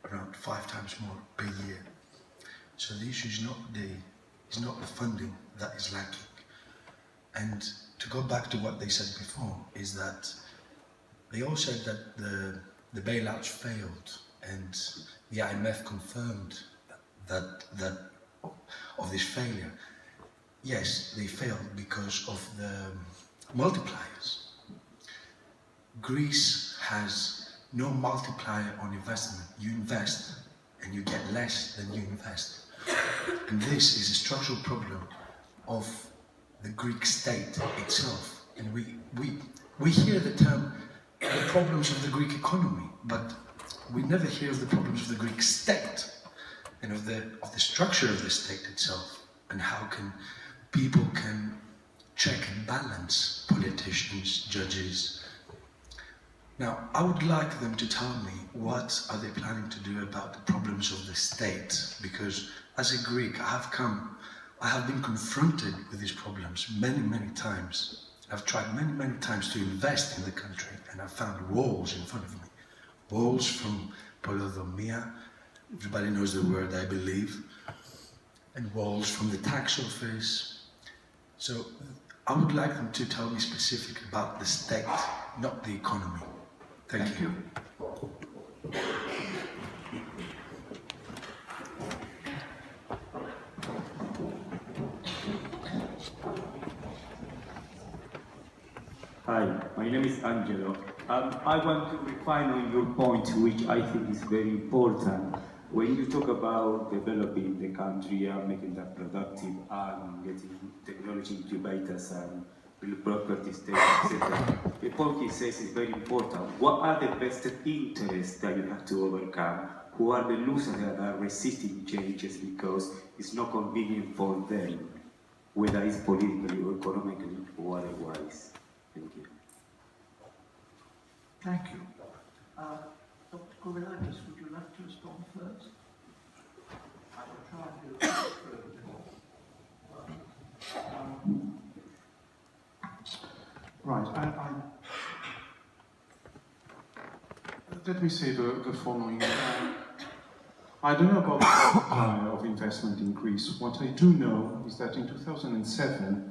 S2: around 5 times more per year. So the issue is not the funding that is lacking. And to go back to what they said before, is that they all said that the bailouts failed, and the IMF confirmed that of this failure. Yes, they failed because of the multipliers. Greece has no multiplier on investment. You invest and you get less than you invest. And this is a structural problem of the Greek state itself. And we hear the term the problems of the Greek economy, but we never hear of the problems of the Greek state and of the structure of the state itself, and how people can check and balance politicians, judges. Now, I would like them to tell me what are they planning to do about the problems of the state, because as a Greek, I have been confronted with these problems many, many times. I've tried many, many times to invest in the country, and I've found walls in front of me. Walls from Polyodomia, everybody knows the word, I believe, and walls from the tax office. So I would like them to tell me specific about the state, not the economy. Thank you.
S7: Hi, my name is Angelo. I want to refine on your point, which I think is very important. When you talk about developing the country and making that productive and getting technology incubators and real property state, etc., the point he says is very important. What are the vested interests that you have to overcome? Who are the losers that are resisting changes because it's not convenient for them, whether it's politically or economically or otherwise? Thank you.
S3: Thank you. Dr. Kourelakis, would you like to respond first? I will try and do it.
S5: Right. Let me say the following. I don't know about the multiplier of investment in Greece. What I do know is that in 2007,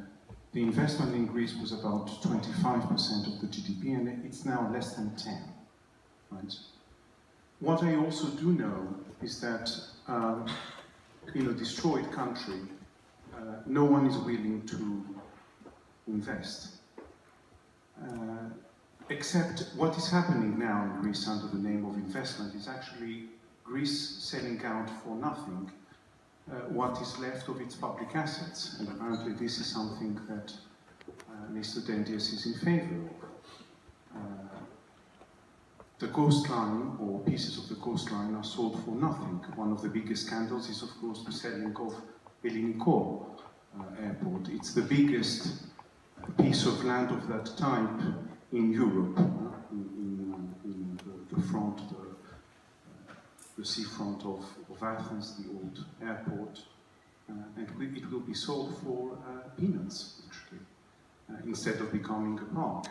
S5: the investment in Greece was about 25% of the GDP, and it's now less than 10. Right? What I also do know is that in a destroyed country, no one is willing to invest. Except what is happening now in Greece under the name of investment is actually Greece selling out for nothing what is left of its public assets. And apparently this is something that Mr. Dendias is in favor of. The coastline, or pieces of the coastline, are sold for nothing. One of the biggest scandals is, of course, the selling of Elliniko airport. It's the biggest piece of land of that type in Europe, in the front, the seafront of Athens, the old airport, and it will be sold for peanuts, actually, instead of becoming a park.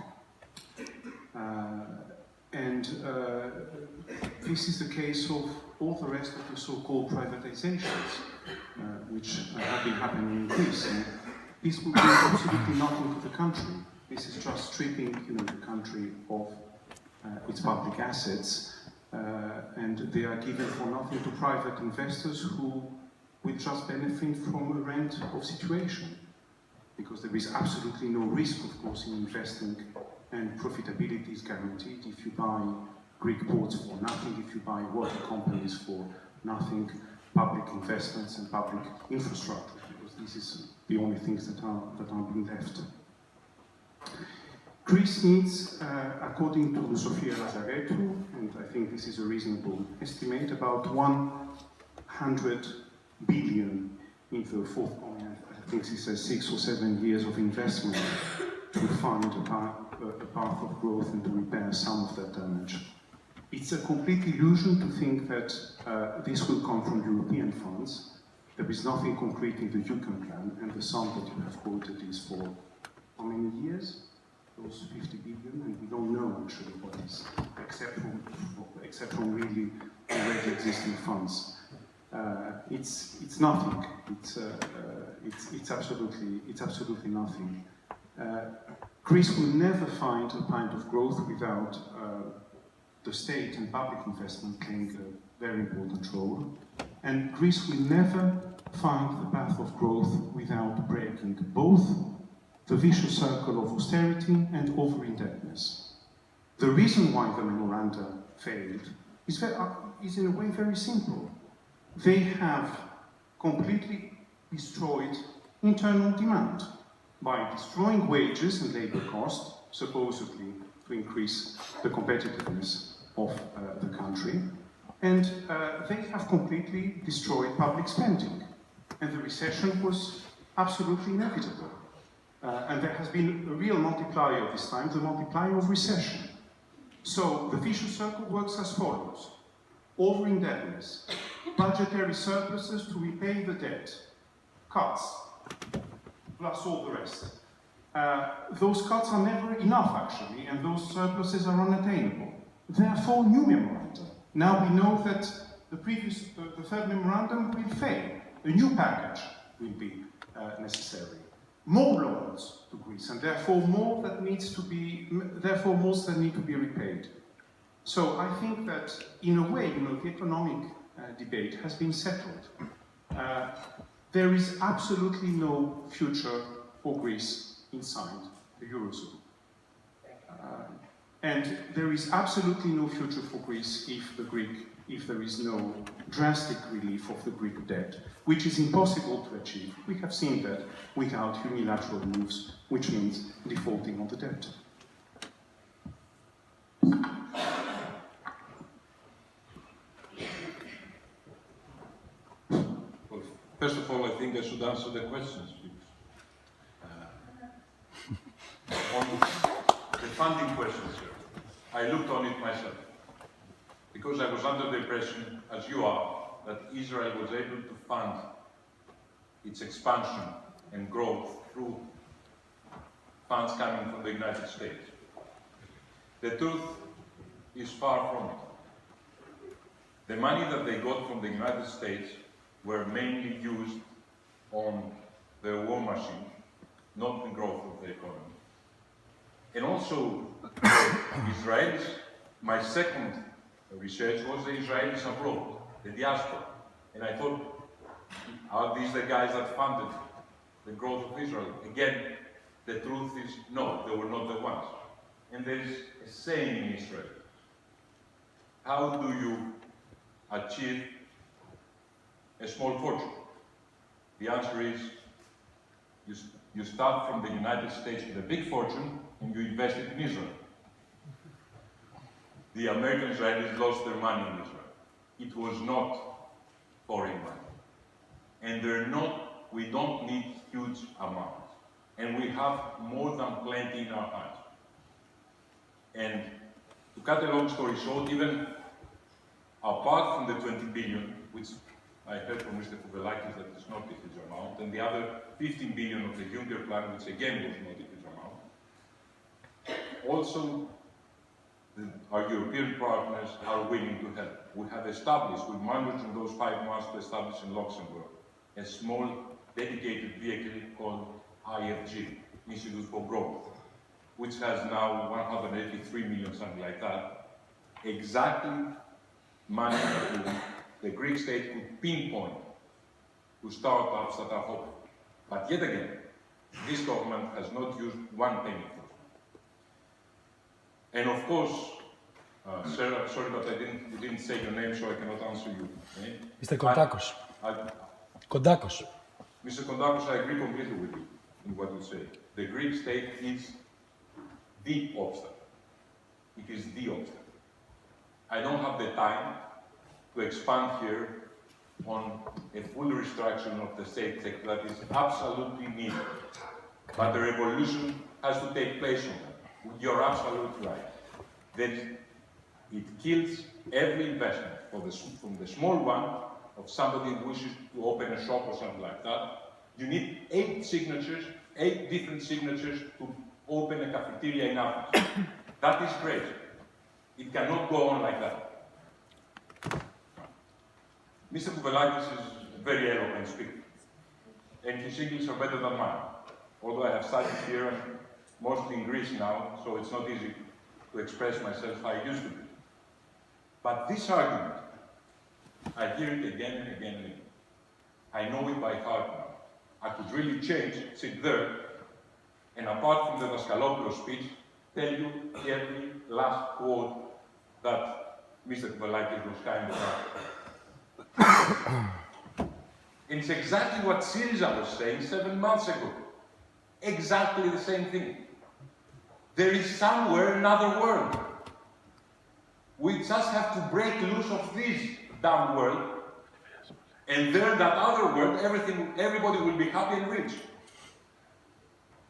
S5: And this is the case of all the rest of the so-called privatizations, which have been happening in Greece. And this will bring absolutely nothing to the country. This is just stripping, the country of its public assets, and they are given for nothing to private investors who will just benefit from a rent of situation, because there is absolutely no risk, of course, in investing, and profitability is guaranteed if you buy Greek ports for nothing, if you buy water companies for nothing, public investments and public infrastructure, because this is the only things that are being left. Greece needs, according to Sofia Lazaretou, and I think this is a reasonable estimate, about 100 billion in the forthcoming, I think she says 6 or 7 years of investment to find a path of growth and to repair some of that damage. It's a complete illusion to think that this will come from European funds. There is nothing concrete in the Yukon plan, and the sum that you have quoted is for how many years? Those 50 billion, and we don't know actually what is, except from really already existing funds. It's nothing. It's absolutely nothing. Greece will never find a kind of growth without the state and public investment playing a very important role. And Greece will never find the path of growth without breaking both the vicious circle of austerity and over-indebtedness. The reason why the memoranda failed is in a way very simple. They have completely destroyed internal demand by destroying wages and labor costs, supposedly to increase the competitiveness of the country, and they have completely destroyed public spending. And the recession was absolutely inevitable. And there has been a real multiplier this time, the multiplier of recession. So the vicious circle works as follows: over-indebtedness, budgetary surpluses to repay the debt, cuts, plus all the rest. Those cuts are never enough, actually, and those surpluses are unattainable. Therefore, new memoranda. Now we know that the third memorandum will fail. A new package will be necessary. More loans to Greece, and therefore more that need to be repaid. So I think that, in a way, the economic debate has been settled. There is absolutely no future for Greece inside the Eurozone. And there is absolutely no future for Greece if there is no drastic relief of the Greek debt, which is impossible to achieve. We have seen that without unilateral moves, which means defaulting on the debt.
S4: Well, first of all, I think I should answer the questions. On the funding questions here, I looked on it myself, because I was under the impression, as you are, that Israel was able to fund its expansion and growth through funds coming from the United States. The truth is far from it. The money that they got from the United States were mainly used on the war machine, not the growth of the economy. And also, Israelis, my second research was the Israelis abroad, the diaspora. And I thought, are these the guys that funded the growth of Israel? Again, the truth is no, they were not the ones. And there is a saying in Israel: how do you achieve a small fortune? The answer is, you start from the United States with a big fortune and you invest it in Israel. The American Israelis lost their money in Israel. It was not foreign money. And we don't need huge amounts. And we have more than plenty in our hands. And to cut a long story short, even apart from the 20 billion, which I heard from Mr. Kouvelakis that it's not a huge amount, and the other 15 billion of the Juncker plan, which again was not a huge amount, also our European partners are willing to help. We have established, we managed in those 5 months to establish in Luxembourg a small dedicated vehicle called IFG, Institute for Growth, which has now 183 million, something like that, exactly money that the Greek state could pinpoint to startups that are hopeful. But yet again, this government has not used one penny for it. And of course, sir, sorry, but you didn't say your name, so I cannot answer you. Eh?
S8: Mr. Kontakos. Kontakos.
S4: Mr. Kontakos, I agree completely with you in what you say. The Greek state is the obstacle. It is the obstacle. I don't have the time to expand here on a full restructuring of the state sector that is absolutely needed. But the revolution has to take place on that. You're absolutely right. Then it kills every investment from the small one of somebody who wishes to open a shop or something like that. You need 8 signatures, 8 different signatures to open a cafeteria in Athens. That is crazy. It cannot go on like that. Mr. Kouvelakis is a very eloquent speaker, and his English are better than mine. Although I have studied here and mostly in Greece now, so it's not easy to express myself how I used to be. But this argument, I hear it again and again and again. I know it by heart now. I could really change, sit there, and apart from the Daskalopoulos speech, tell you every last quote that Mr. Kouvelakis was kind enough. It's exactly what SYRIZA was saying 7 months ago. Exactly the same thing. There is somewhere another world. We just have to break loose of this damn world, and there, that other world, everybody will be happy and rich.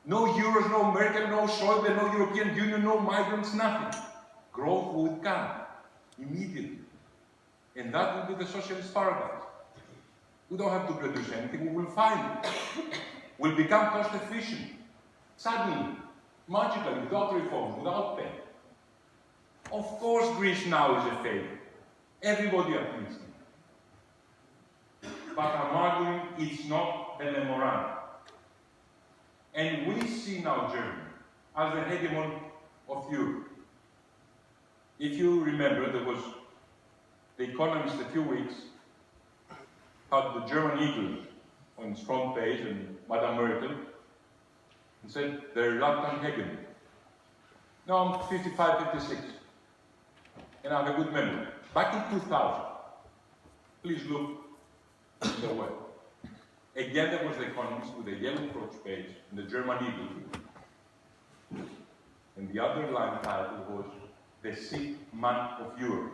S4: No euros, no Merkel, no Schäuble, no European Union, no migrants, nothing. Growth will come immediately. And that will be the socialist paradise. We don't have to produce anything, we will find it. We'll become cost efficient. Suddenly, magically, without reforms, without pain. Of course Greece now is a failure. Everybody admits it. But I'm arguing it's not a memorandum. And we see now Germany as the hegemon of Europe. If you remember, there was The Economist a few weeks had the German eagle on its front page and Madame Merkel and said, the reluctant hegemon. Now I'm 55, 56, and I have a good memory. Back in 2000, please look in the web. Again, there was The Economist with a yellow front page and the German eagle. And the underlying title was The Sick Man of Europe.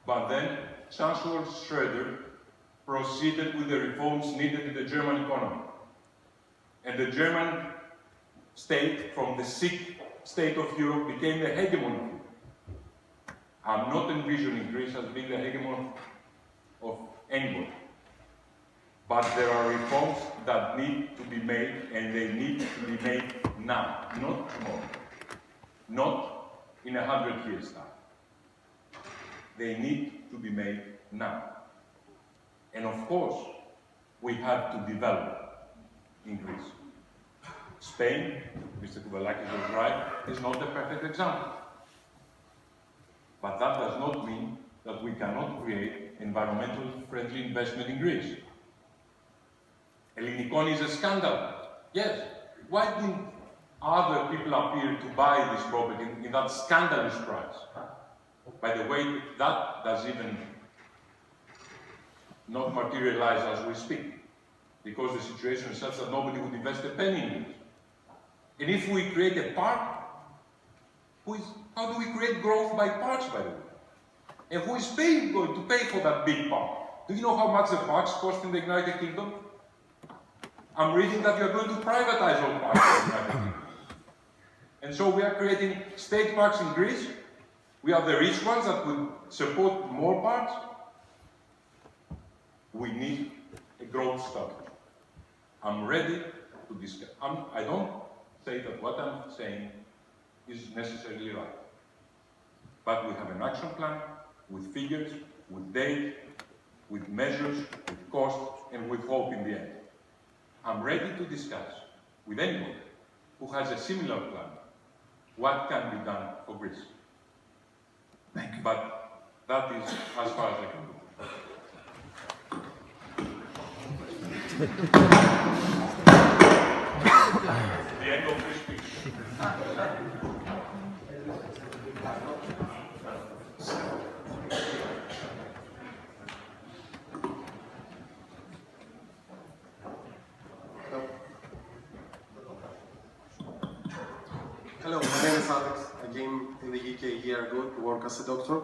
S4: But then Chancellor Schroeder proceeded with the reforms needed in the German economy. And the German state, from the sick state of Europe, became the hegemon of Europe. I'm not envisioning Greece as being the hegemon of anybody. But there are reforms that need to be made, and they need to be made now, not tomorrow, not in 100 years' time. They need to be made now. And of course, we have to develop in Greece. Spain, Mr. Kouvelakis was right, is not the perfect example. But that does not mean that we cannot create environmentally friendly investment in Greece. Ellinikon is a scandal. Yes. Why didn't other people appear to buy this property in that scandalous price? By the way, that does even not materialize as we speak, because the situation is such that nobody would invest a penny in it. And if we create a park, how do we create growth by parks, by the way? And who is going to pay for that big park? Do you know how much the parks cost in the United Kingdom? I'm reading that you're going to privatize all parks in the United Kingdom. And so we are creating state parks in Greece. We are the rich ones that would support more parks. We need a growth strategy. I'm ready to discuss. I don't say that what I'm saying is necessarily right. But we have an action plan with figures, with date, with measures, with cost, and with hope in the end. I'm ready to discuss with anyone who has a similar plan what can be done for Greece.
S3: Thank you.
S4: But that is as far as I can go. The end of this speech.
S9: Hello, my name is Alex. I came in the UK a year ago to work as a doctor.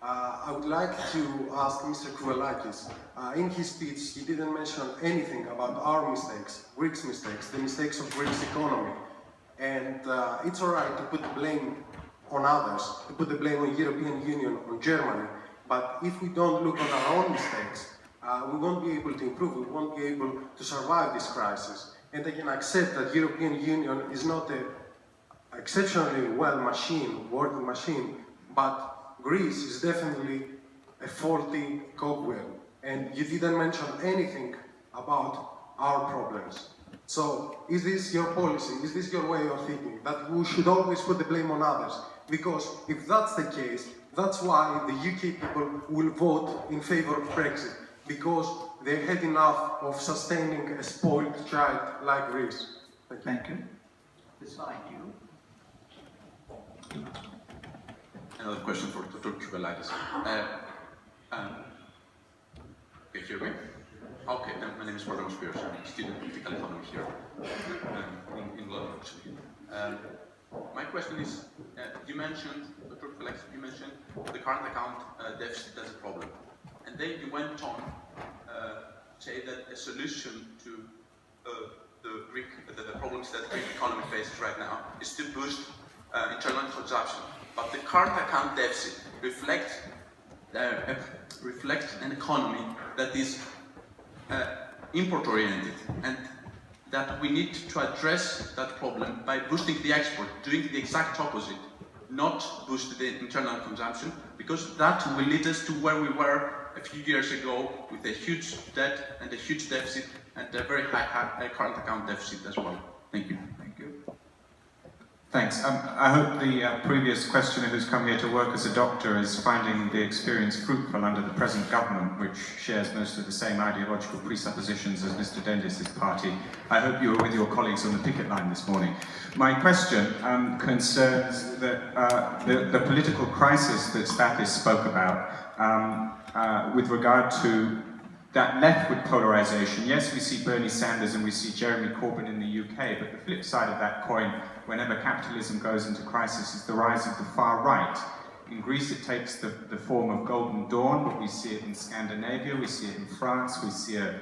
S9: I would like to ask Mr. Kouvelakis. In his speech, he didn't mention anything about our mistakes, Greeks' mistakes, the mistakes of Greece's economy. And it's alright to put the blame on others, to put the blame on the European Union, on Germany. But if we don't look at our own mistakes, we won't be able to improve, we won't be able to survive this crisis. And I can accept that the European Union is not an exceptionally well working machine, but Greece is definitely a faulty cogwheel. And you didn't mention anything about our problems. So, is this your policy? Is this your way of thinking? That we should always put the blame on others? Because if that's the case, that's why the UK people will vote in favor of Brexit. Because they've had enough of sustaining a spoiled child like Greece.
S3: Thank you. Beside you.
S10: Another question for Dr. Kouvelakis. Can you hear me? Okay, my name is Pappas. I'm a student of political economy here in London, actually. My question is, you mentioned, Dr. Kouvelakis, you mentioned the current account deficit as a problem. And then you went on to say that a solution to the problems that the Greek economy faces right now is to boost internal consumption. But the current account deficit reflects an economy that is import-oriented, and that we need to address that problem by boosting the export, doing the exact opposite, not boost the internal consumption, because that will lead us to where we were a few years ago with a huge debt and a huge deficit and a very high current account deficit as well. Thank you.
S3: Thank you.
S5: Thanks. I hope the previous questioner who's come here to work as a doctor is finding the experience fruitful under the present government, which shares most of the same ideological presuppositions as Mr. Dendis' party. I hope you were with your colleagues on the picket line this morning. My question concerns the political crisis that Stathis spoke about with regard to that leftward polarisation. Yes, we see Bernie Sanders and we see Jeremy Corbyn in the UK, but the flip side of that coin, whenever capitalism goes into crisis, is the rise of the far right. In Greece it takes the form of Golden Dawn, but we see it in Scandinavia, we see it in France, we see a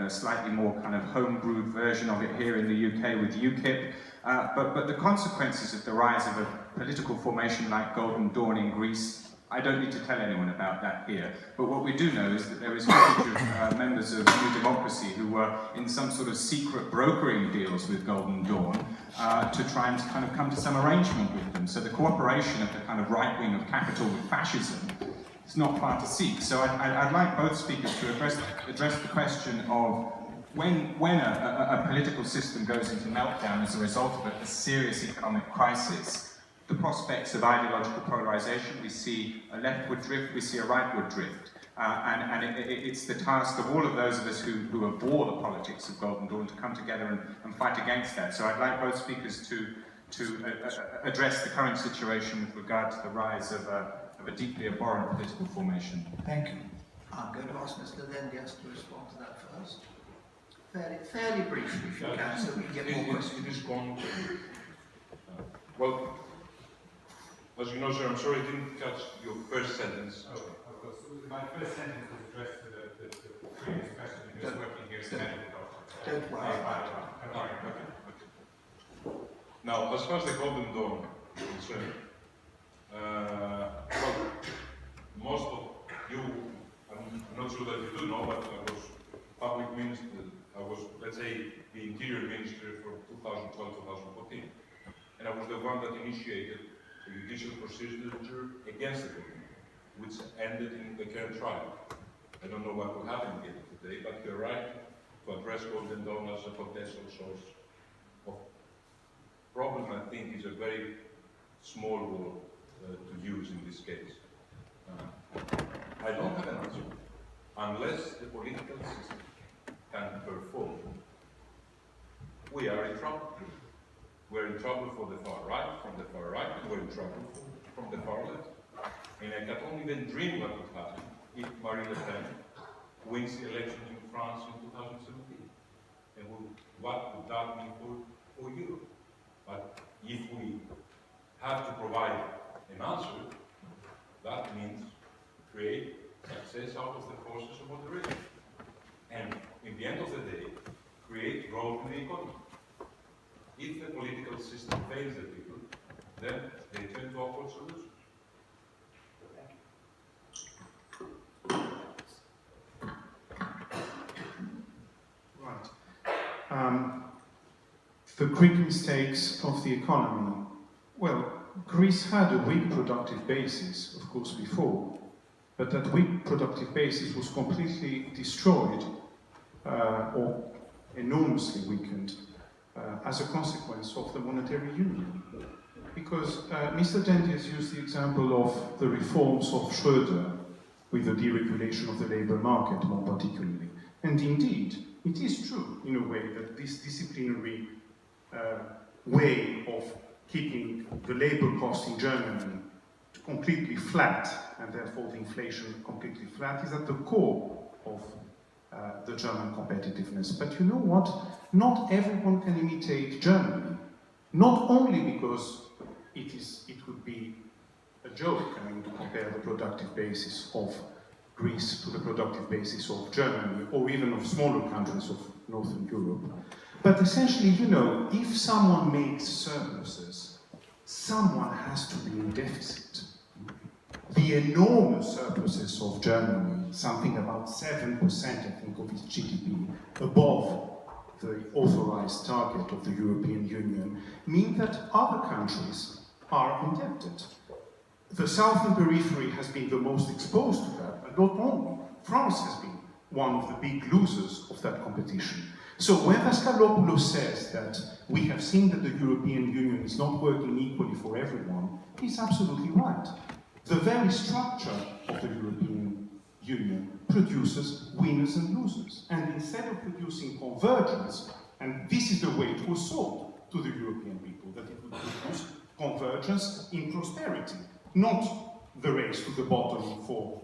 S5: slightly more kind of home-brewed version of it here in the UK with UKIP. But the consequences of the rise of a political formation like Golden Dawn in Greece, I don't need to tell anyone about that here, but what we do know is that there is footage of members of Nea Dimokratia who were in some sort of secret brokering deals with Golden Dawn to try and kind of come to some arrangement with them. So the cooperation of the kind of right wing of capital with fascism is not far to seek. So I'd like both speakers to address the question of when a political system goes into meltdown as a result of a serious economic crisis, the prospects of ideological polarisation. We see a leftward drift, we see a rightward drift. And it's the task of all of those of us who abhor the politics of Golden Dawn to come together and fight against that. So I'd like both speakers to address the current situation with regard to the rise of a deeply abhorrent political formation.
S3: Thank you. I'm going to ask Mr. Dendias to respond to that first. Fairly briefly, if you can, so we can get more questions.
S4: It is going to... well, as you know, sir, I'm sorry I didn't catch your first sentence.
S5: Oh, of course. My first sentence was addressed to the previous question who was working here as a medical doctor.
S3: Don't worry about it.
S4: Okay. Now, as far as the Golden Dawn is concerned, well, most of you, I'm not sure that you do know, but I was public minister, I was, let's say, the Interior Minister for 2012-2014. And and I was the one that initiated a judicial procedure against the government, which ended in the current trial. I don't know what will happen at the end of the day, but you're right to address Golden Dawn as a potential source of problem. I think is a very small word to use in this case. I don't have an answer. Unless the political system can perform, we are in trouble. We're in trouble for the far right, from the far right, and we're in trouble from the far left. And I can't even dream what would happen if Marine Le Pen wins the election in France in 2017. And what would that mean for Europe? But if we have to provide an answer, that means create success out of the process of moderation. And in the end of the day, create growth in the economy. If the political system fails the people, then they turn to awkward solutions.
S5: Right. The Greek mistakes of the economy. Well, Greece had a weak productive basis, of course, before, but that weak productive basis was completely destroyed or enormously weakened as a consequence of the monetary union. Because Mr. Denti has used the example of the reforms of Schroeder with the deregulation of the labour market more particularly. And indeed, it is true in a way that this disciplinary way of keeping the labour cost in Germany completely flat, and therefore the inflation completely flat, is at the core of the German competitiveness. But you know what? Not everyone can imitate Germany. Not only because it would be a joke, I mean, to compare the productive basis of Greece to the productive basis of Germany, or even of smaller countries of Northern Europe. But essentially, you know, if someone makes surpluses, someone has to be in deficit. The enormous surpluses of Germany, something about 7%, I think, of its GDP, above the authorized target of the European Union, mean that other countries are indebted. The southern periphery has been the most exposed to that, but not only. France has been one of the big losers of that competition. So when Vaskalopoulou says that we have seen that the European Union is not working equally for everyone, he's absolutely right. The very structure of the European Union produces winners and losers. And instead of producing convergence, and this is the way it was sold to the European people, that it would produce convergence in prosperity, not the race to the bottom for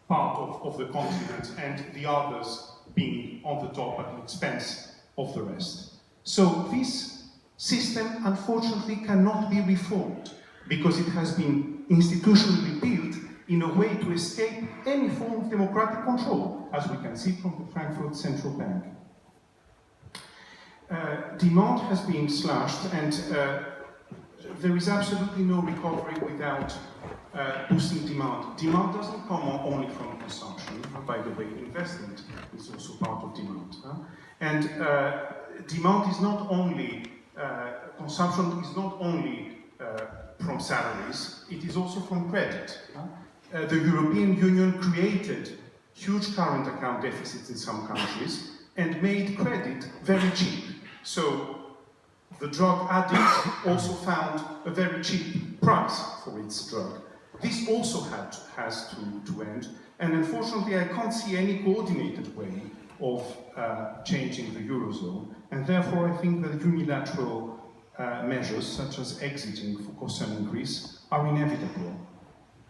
S5: part of the continent and the others being on the top at the expense of the rest. So this system, unfortunately, cannot be reformed because it has been institutionally built in a way to escape any form of democratic control, as we can see from the Frankfurt Central Bank. Demand has been slashed, and there is absolutely no recovery without boosting demand. Demand doesn't come only from consumption. By the way, investment is also part of demand. And demand is not only, consumption is not only from salaries, it is also from credit. The European Union created huge current account deficits in some countries and made credit very cheap. So the drug addict also found a very cheap price for its drug. This also has to end, and unfortunately I can't see any coordinated way of changing the Eurozone, and therefore I think that unilateral measures such as exiting concerning Greece are inevitable.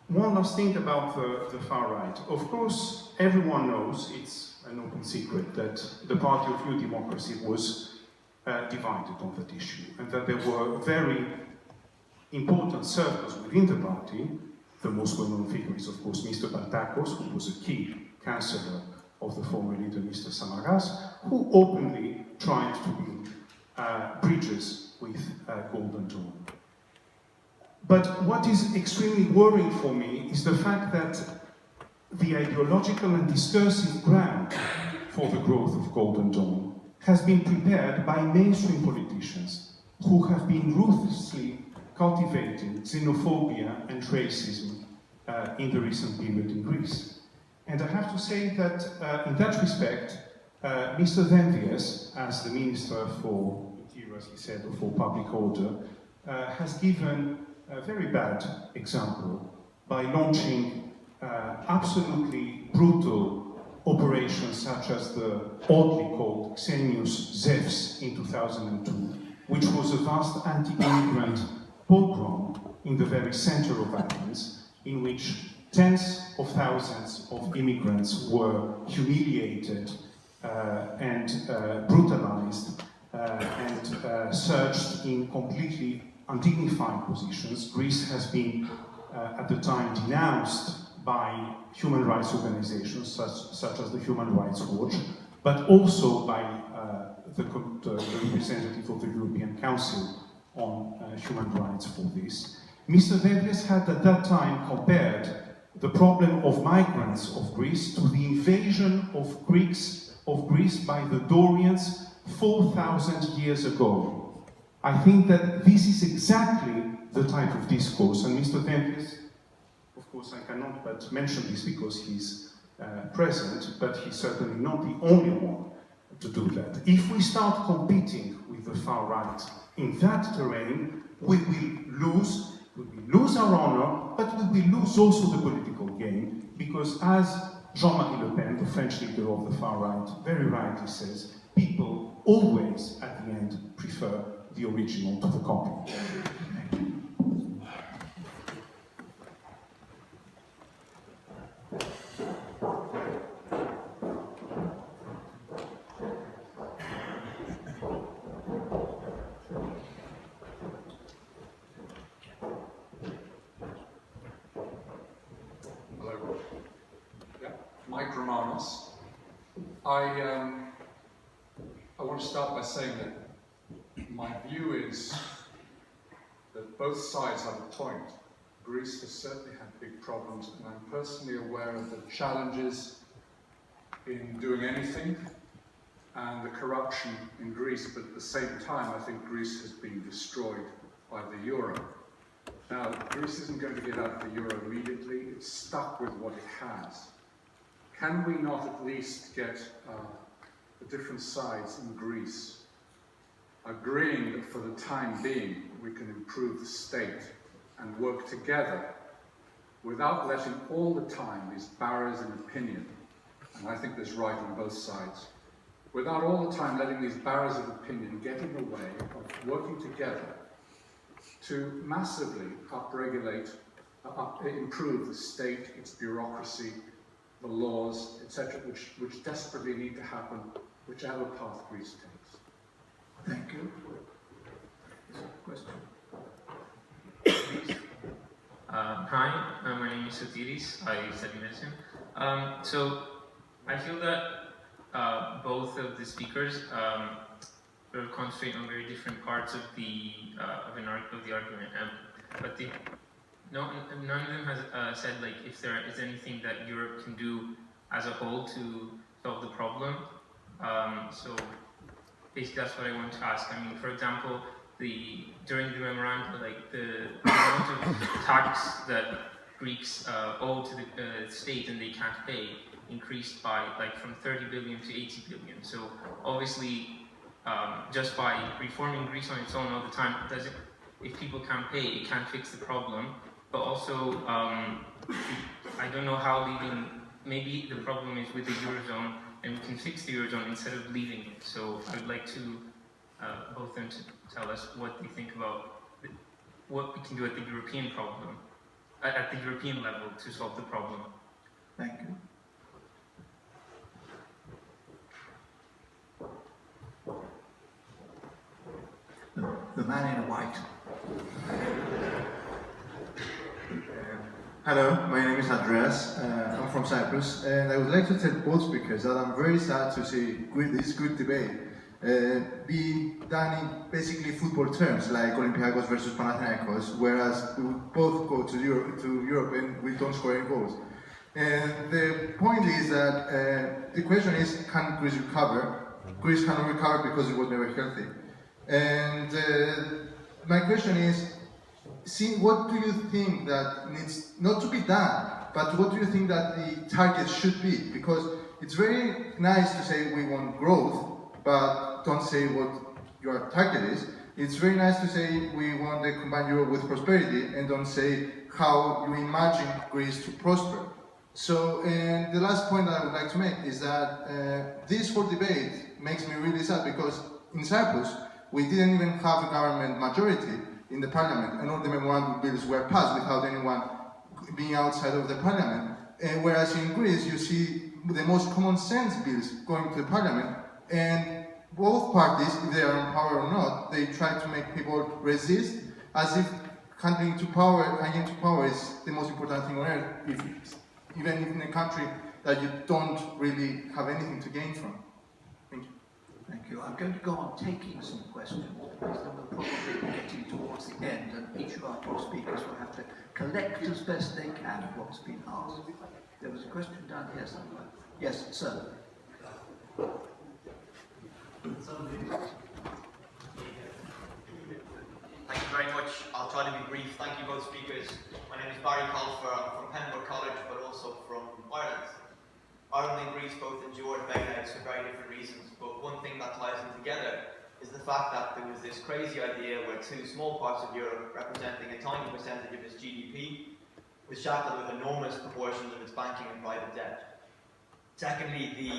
S5: One last thing about the far right. Of course, everyone knows, it's an open secret, that the party of Nea Dimokratia was divided on that issue, and that there were very important circles within the party. The most well-known figure is, of course, Mr. Pappas, who was a key councillor of the former leader, Mr. Samaras, who openly tried to build bridges with Golden Dawn. But what is extremely worrying for me is the fact that the ideological and discursive ground for the growth of Golden Dawn has been prepared by mainstream politicians, who have been ruthlessly cultivating xenophobia and racism in the recent period in Greece. And I have to say that in that respect, Mr. Vendias, as the Minister for Interior, as he said, or for Public Order, has given a very bad example by launching absolutely brutal operations such as the oddly called Xenius Zevs in 2002, which was a vast anti-immigrant pogrom in the very center of Athens, in which tens of thousands of immigrants were humiliated and brutalized and searched in completely undignified positions. Greece has been at the time denounced by human rights organizations such as the Human Rights Watch, but also by the representative of the European Council on Human Rights for this. Mr. Vendias had at that time compared the problem of migrants of Greece to the invasion of Greece by the Dorians 4,000 years ago. I think that this is exactly the type of discourse, and Mr. Vendias, of course I cannot but mention this because he's present, but he's certainly not the only one to do that. If we start competing with the far right in that terrain, we will lose our honor, but we will lose also the political game, because as Jean-Marie Le Pen, the French leader of the far right, very rightly says, people always, at the end, prefer the original to the copy.
S11: Mike Romanos. I want to start by saying that my view is that both sides have a point. Greece has certainly had big problems, and I'm personally aware of the challenges in doing anything and the corruption in Greece, but at the same time I think Greece has been destroyed by the euro. Now, Greece isn't going to get out of the euro immediately, it's stuck with what it has. Can we not at least get the different sides in Greece agreeing that for the time being we can improve the state and work together without letting all the time these barriers in opinion, and I think there's right on both sides, without all the time letting these barriers of opinion get in the way of working together to massively upregulate, improve the state, its bureaucracy, the laws, etc., which desperately need to happen, whichever path Greece takes.
S3: Thank you. Question.
S12: Hi, my name is Sotiris. I study medicine. So I feel that both of the speakers concentrate on very different parts of the argument, but none of them has said like if there is anything that Europe can do as a whole to solve the problem. So basically that's what I want to ask. I mean, for example, during the memorandum, like the amount of tax that Greeks owe to the state and they can't pay increased by like from 30 billion to 80 billion. So obviously, just by reforming Greece on its own all the time, if people can't pay, it can't fix the problem. But also, I don't know how leaving, maybe the problem is with the Eurozone and we can fix the Eurozone instead of leaving it. So I would like to both of them to tell us what they think about what we can do at the European problem, at the European level to solve the problem.
S3: Thank you. The man in white.
S13: Hello, my name is Andreas. I'm from Cyprus, and I would like to tell both speakers that I'm very sad to see this good debate being done in basically football terms, like Olympiacos versus Panathinaikos, whereas we both go to Europe and we don't score any goals. And the point is that the question is, can Greece recover? Greece cannot recover because it was never healthy. And my question is, what do you think that needs not to be done, but what do you think that the target should be? Because it's very nice to say we want growth, but don't say what your target is. It's very nice to say we want to combine Europe with prosperity, and don't say how you imagine Greece to prosper. So, and the last point that I would like to make is that this whole debate makes me really sad, because in Cyprus, we didn't even have a government majority in the parliament, and all the memorandum bills were passed without anyone being outside of the parliament. Whereas in Greece, you see the most common sense bills going to the parliament, and both parties, if they are in power or not, they try to make people resist, as if hanging to power is the most important thing on earth, even in a country that you don't really have anything to gain from. Thank you.
S3: Thank you. I'm going to go on taking some questions, because then we'll probably be getting towards the end, and each of our four speakers will have to collect as best they can what's been asked. There was a question down here somewhere. Yes, sir.
S14: Thank you very much. I'll try to be brief. Thank you both speakers. My name is Barry Colfer. I'm from Pembroke College, but also from Ireland. Ireland and Greece both endured bailouts for very different reasons, but one thing that ties them together is the fact that there was this crazy idea where two small parts of Europe, representing a tiny percentage of its GDP, was shackled with enormous proportions of its banking and private debt. Secondly, the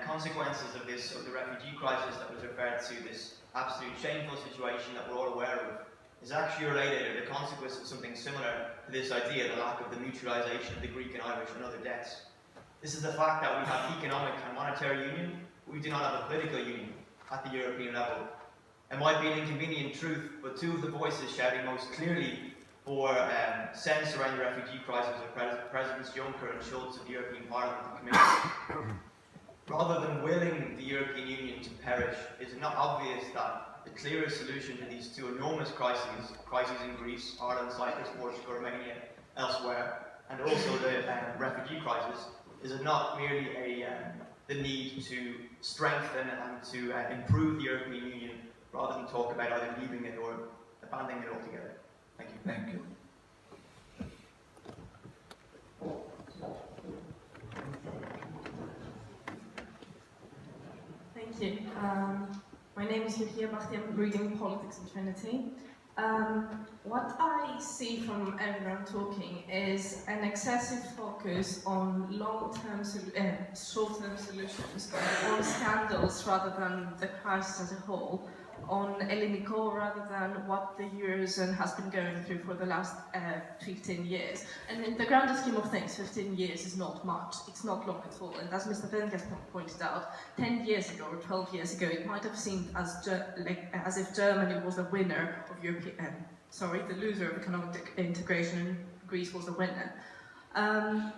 S14: consequences of the refugee crisis that was referred to, this absolute shameful situation that we're all aware of, is actually related, or the consequence of something similar to this idea, the lack of the mutualisation of the Greek and Irish and other debts. This is the fact that we have economic and monetary union, but we do not have a political union at the European level. It might be an inconvenient truth, but two of the voices shouting most clearly for sense around the refugee crisis are Presidents Juncker and Schulz of the European Parliament and Commission. Rather than willing the European Union to perish, it is not obvious that the clearest solution to these two enormous crises in Greece, Ireland, Cyprus, Portugal, Romania, elsewhere, and also the refugee crisis, is not merely the need to strengthen and to improve the European Union, rather than talk about either leaving it or abandoning it altogether. Thank you.
S3: Thank you.
S15: Thank you. My name is Lucia Bachti. I'm reading Politics and Trinity. What I see from everyone talking is an excessive focus on long-term, short-term solutions, on scandals rather than the crisis as a whole, on Elliniko rather than what the Eurozone has been going through for the last 15 years. And in the grander scheme of things, 15 years is not much. It's not long at all. And as Mr. Vengas pointed out, 10 years ago or 12 years ago, it might have seemed as if Germany was the winner of the loser of economic integration, and Greece was the winner. And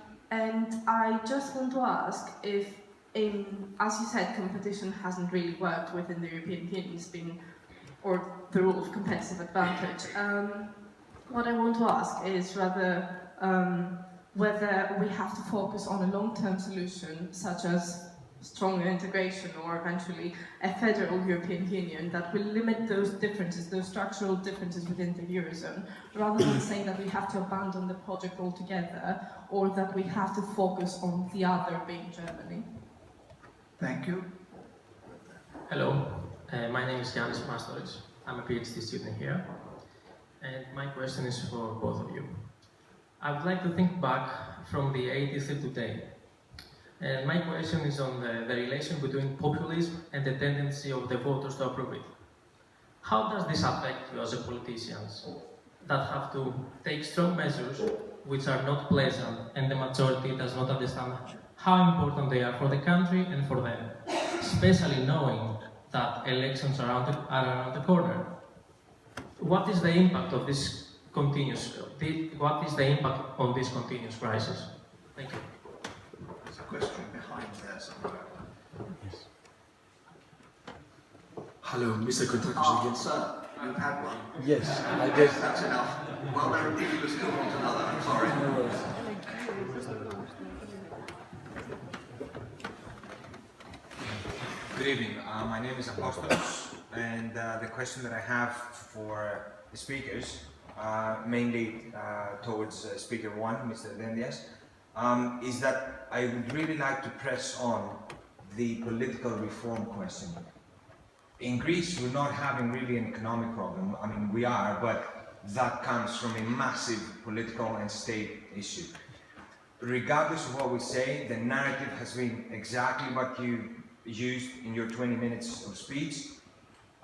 S15: I just want to ask if, as you said, competition hasn't really worked within the European Union, it's been, or the rule of competitive advantage. What I want to ask is rather whether we have to focus on a long-term solution, such as stronger integration or eventually a federal European Union that will limit those differences, those structural differences within the Eurozone, rather than saying that we have to abandon the project altogether, or that we have to focus on the other being Germany.
S3: Thank you.
S16: Hello, my name is Yannis Mastoris. I'm a PhD student here, and my question is for both of you. I would like to think back from the 80s till today. And my question is on the relation between populism and the tendency of the voters to approve it. How does this affect you as a politicians that have to take strong measures which are not pleasant and the majority does not understand how important they are for the country and for them, especially knowing that elections are around the corner? What is the impact of this what is the impact on this continuous crisis? Thank you.
S3: There's a question behind there somewhere.
S2: Yes. Hello, Mr. Kontakis again.
S3: Sir, you've had one.
S8: Yes, I did.
S3: That's enough. Well, there are people who still want another. I'm sorry.
S17: Good evening. My name is Apostolos. and the question that I have for the speakers, mainly towards Speaker 1, Mr. Dendias, is that I would really like to press on the political reform question. In Greece, we're not having really an economic problem. I mean, we are, but that comes from a massive political and state issue. Regardless of what we say, the narrative has been exactly what you used in your 20 minutes of speech.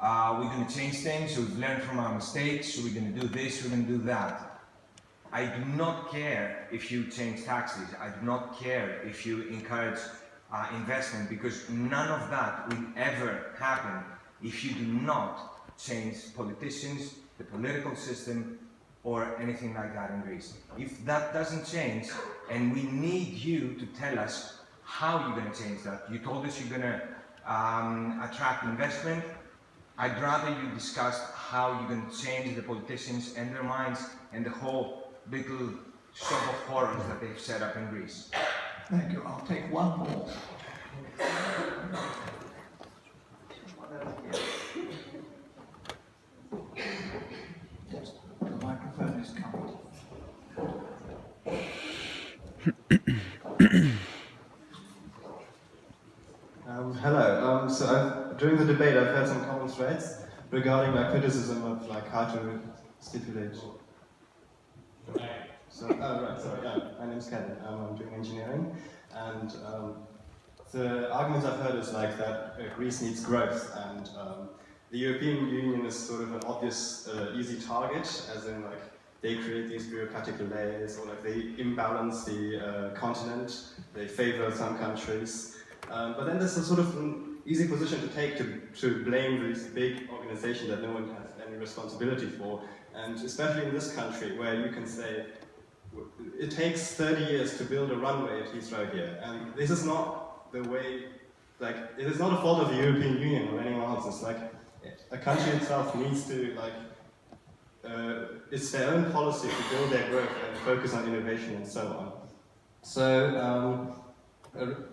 S17: We're going to change things, so we've learned from our mistakes, so we're going to do this, we're going to do that. I do not care if you change taxes. I do not care if you encourage investment, because none of that will ever happen if you do not change politicians, the political system, or anything like that in Greece. If that doesn't change, and we need you to tell us how you're going to change that. You told us you're going to attract investment. I'd rather you discuss how you're going to change the politicians and their minds and the whole little show of horrors that they've set up in Greece.
S3: Thank you. I'll take one more. The microphone is coming.
S18: Hello. During the debate, I've heard some common threads regarding my criticism of how to stipulate. My name's Kevin. I'm doing engineering, and the argument I've heard is that Greece needs growth, and the European Union is sort of an obvious, easy target, as in they create these bureaucratic layers, or they imbalance the continent, they favor some countries. But then there's a sort of an easy position to take to blame this big organization that no one has any responsibility for. And especially in this country, where you can say, it takes 30 years to build a runway at Heathrow here. And this is not the way, it is not a fault of the European Union or anyone else. It's a country itself needs to, it's their own policy to build their growth and focus on innovation and so on. So,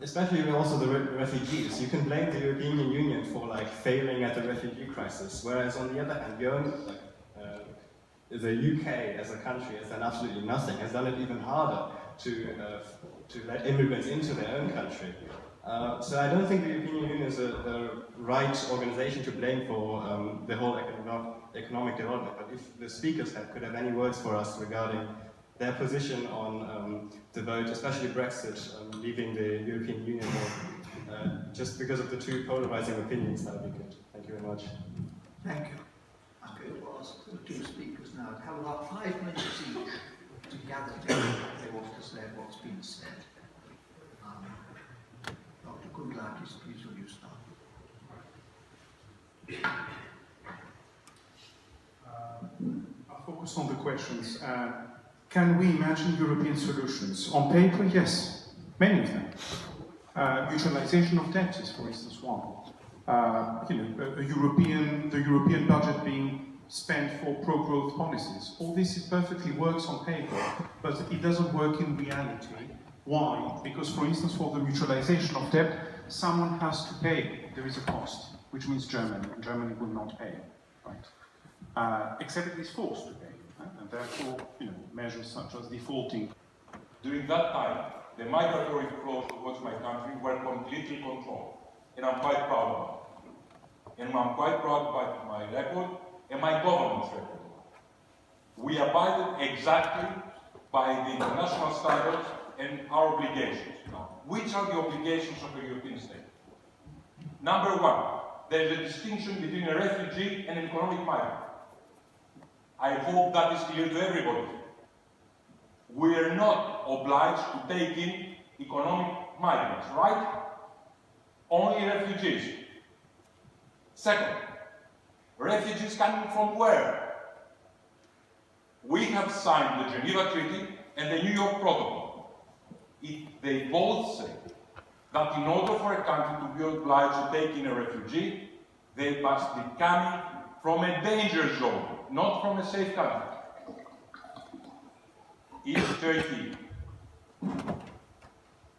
S18: especially also the refugees. You can blame the European Union for failing at the refugee crisis, whereas on the other hand, the UK as a country has done absolutely nothing, has done it even harder to let immigrants into their own country. So I don't think the European Union is a right organization to blame for the whole economic development, but if the speakers could have any words for us regarding their position on the vote, especially Brexit, leaving the European Union, just because of the two polarizing opinions, that would be good. Thank you very much.
S3: Thank you. I'm going to ask the two speakers now to have about 5 minutes each to gather together what they want to say and what's been said. Dr. Kourlakis, please will you start?
S5: I'll focus on the questions. Can we imagine European solutions? On paper, yes, many of them. Mutualization of debt is, for instance, one. The European budget being spent for pro-growth policies. All this perfectly works on paper, but it doesn't work in reality. Why? Because, for instance, for the mutualization of debt, someone has to pay. There is a cost, which means Germany, and Germany will not pay, right? Except it is forced to pay. And therefore, measures such as defaulting.
S4: During that time, the migratory flows towards my country were completely controlled, and I'm quite proud of it. And I'm quite proud by my record and my government's record. We abided exactly by the international standards and our obligations. Now, which are the obligations of the European state? Number one, there is a distinction between a refugee and an economic migrant. I hope that is clear to everybody. We are not obliged to take in economic migrants, right? Only refugees. Second, refugees coming from where? We have signed the Geneva Treaty and the New York Protocol. They both say that in order for a country to be obliged to take in a refugee, they must be coming from a danger zone, not from a safe country. Is Turkey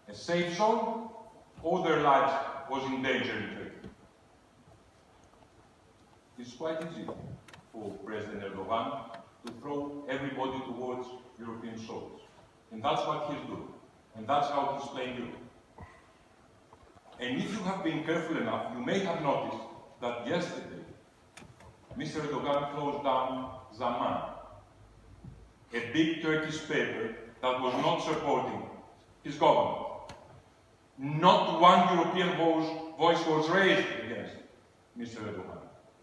S4: a safe zone, or their lives was in danger in Turkey? is quite easy for President Erdogan to throw everybody towards European shores. And that's what he's doing. And that's how he's playing Europe. And if you have been careful enough, you may have noticed that yesterday, Mr. Erdogan closed down Zaman, a big Turkish paper that was not supporting his government. Not one European voice was raised against Mr. Erdogan.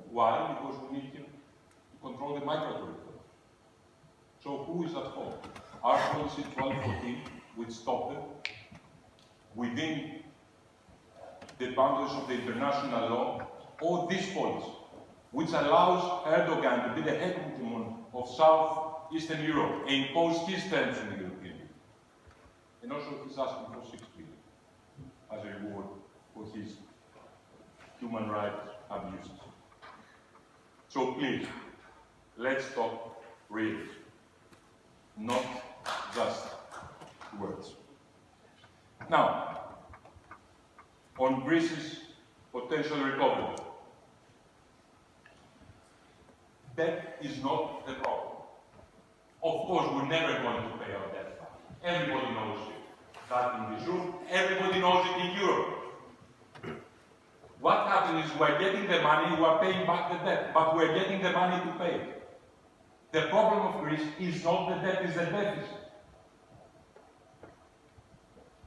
S4: Why? Because we need him to control the migratory flow. So who is at fault? Our policy 1214, which stopped them within the boundaries of the international law, or this policy, which allows Erdogan to be the hegemon of South-Eastern Europe and impose his terms in the European Union. And also he's asking for 6 billion as a reward for his human rights abuses. So please, let's talk real, not just words. Now, on Greece's potential recovery, debt is not the problem. Of course, we're never going to pay our debt back. Everybody knows it. That in this room, everybody knows it in Europe. What happens is we're getting the money, we're paying back the debt, but we're getting the money to pay it. The problem of Greece is not the debt, it's the deficit.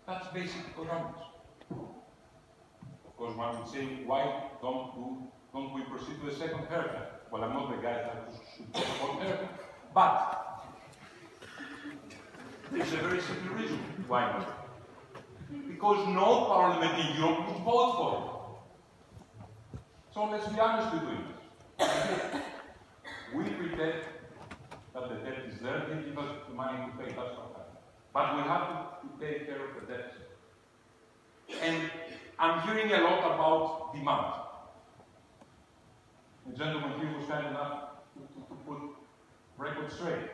S4: That's basic economics. Of course, one would say, why don't we proceed with a second haircut? Well, I'm not the guy that should talk about haircut. But there's a very simple reason why not. Because no parliament in Europe would vote for it. So let's be honest with doing this. We pretend that the debt is there, they give us the money to pay, that's not happening. But we have to take care of the debt. And I'm hearing a lot about demand. The gentleman here was kind enough to put record straight.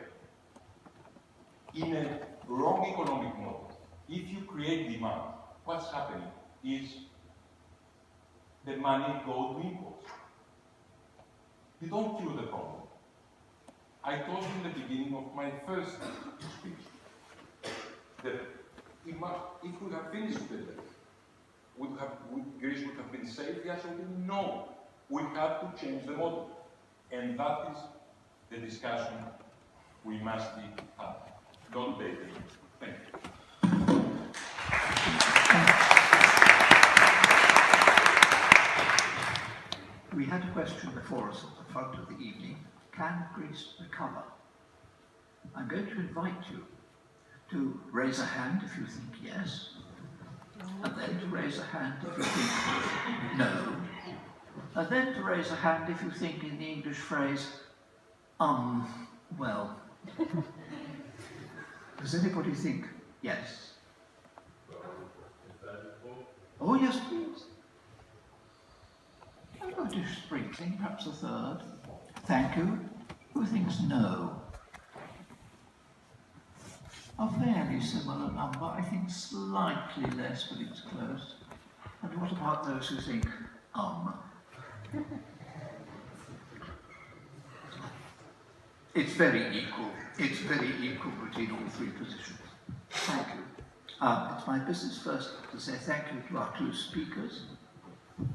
S4: In a wrong economic model, if you create demand, what's happening is the money goes to imports. You don't cure the problem. I told you in the beginning of my first speech that if we have finished with the debt, Greece would have been safe? Yes or no? We have to change the model. And that is the discussion we must be having. Don't bait it. Thank you.
S3: We had a question before us at the front of the evening. Can Greece recover? I'm going to invite you to raise a hand if you think yes, and then to raise a hand if you think no, and then to raise a hand if you think in the English phrase, well. Does anybody think yes? Oh yes, please. I'm going to sprinkling, perhaps a third. Thank you. Who thinks no? A fairly similar number, I think slightly less, but it's close. And what about those who think It's very equal. It's very equal between all three positions. Thank you. It's my business first to say thank you to our two speakers.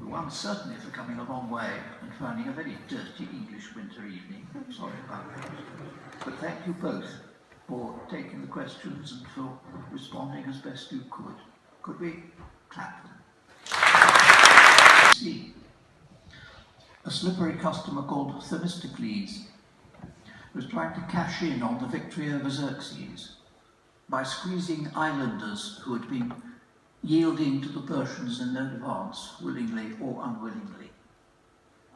S3: The one certainly for coming a long way and finding a very dirty English winter evening. Sorry about that. But thank you both for taking the questions and for responding as best you could. Could we clap them? See, a slippery customer called Themistocles was trying to cash in on the victory over Xerxes by squeezing islanders who had been yielding to the Persians in no advance, willingly or unwillingly.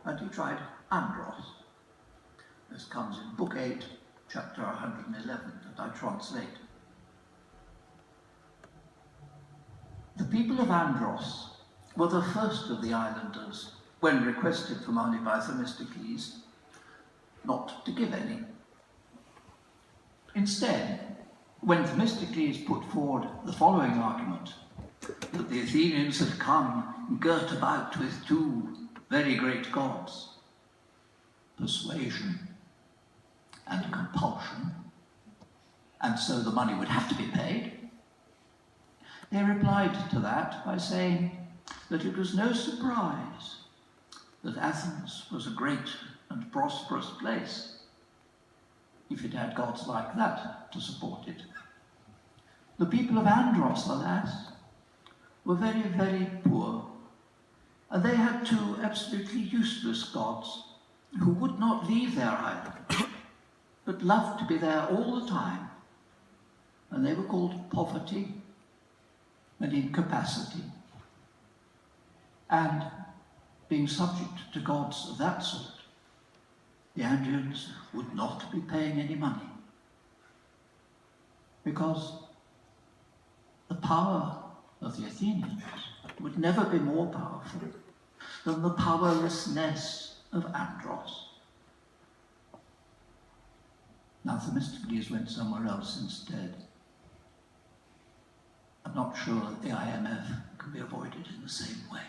S3: And he tried Andros. This comes in Book 8, Chapter 111, that I translate. The people of Andros were the first of the islanders, when requested for money by Themistocles, not to give any. Instead, when Themistocles put forward the following argument, that the Athenians had come girt about with two very great gods, persuasion and compulsion, and so the money would have to be paid, they replied to that by saying that it was no surprise that Athens was a great and prosperous place if it had gods like that to support it. The people of Andros, alas, were very, very poor, and they had two absolutely useless gods who would not leave their island, but loved to be there all the time, and they were called poverty and incapacity. And being subject to gods of that sort, the Andrians would not be paying any money, because the power of the Athenians would never be more powerful than the powerlessness of Andros. Now Themistocles went somewhere else instead. I'm not sure that the IMF can be avoided in the same way.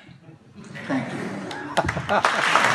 S3: Thank you.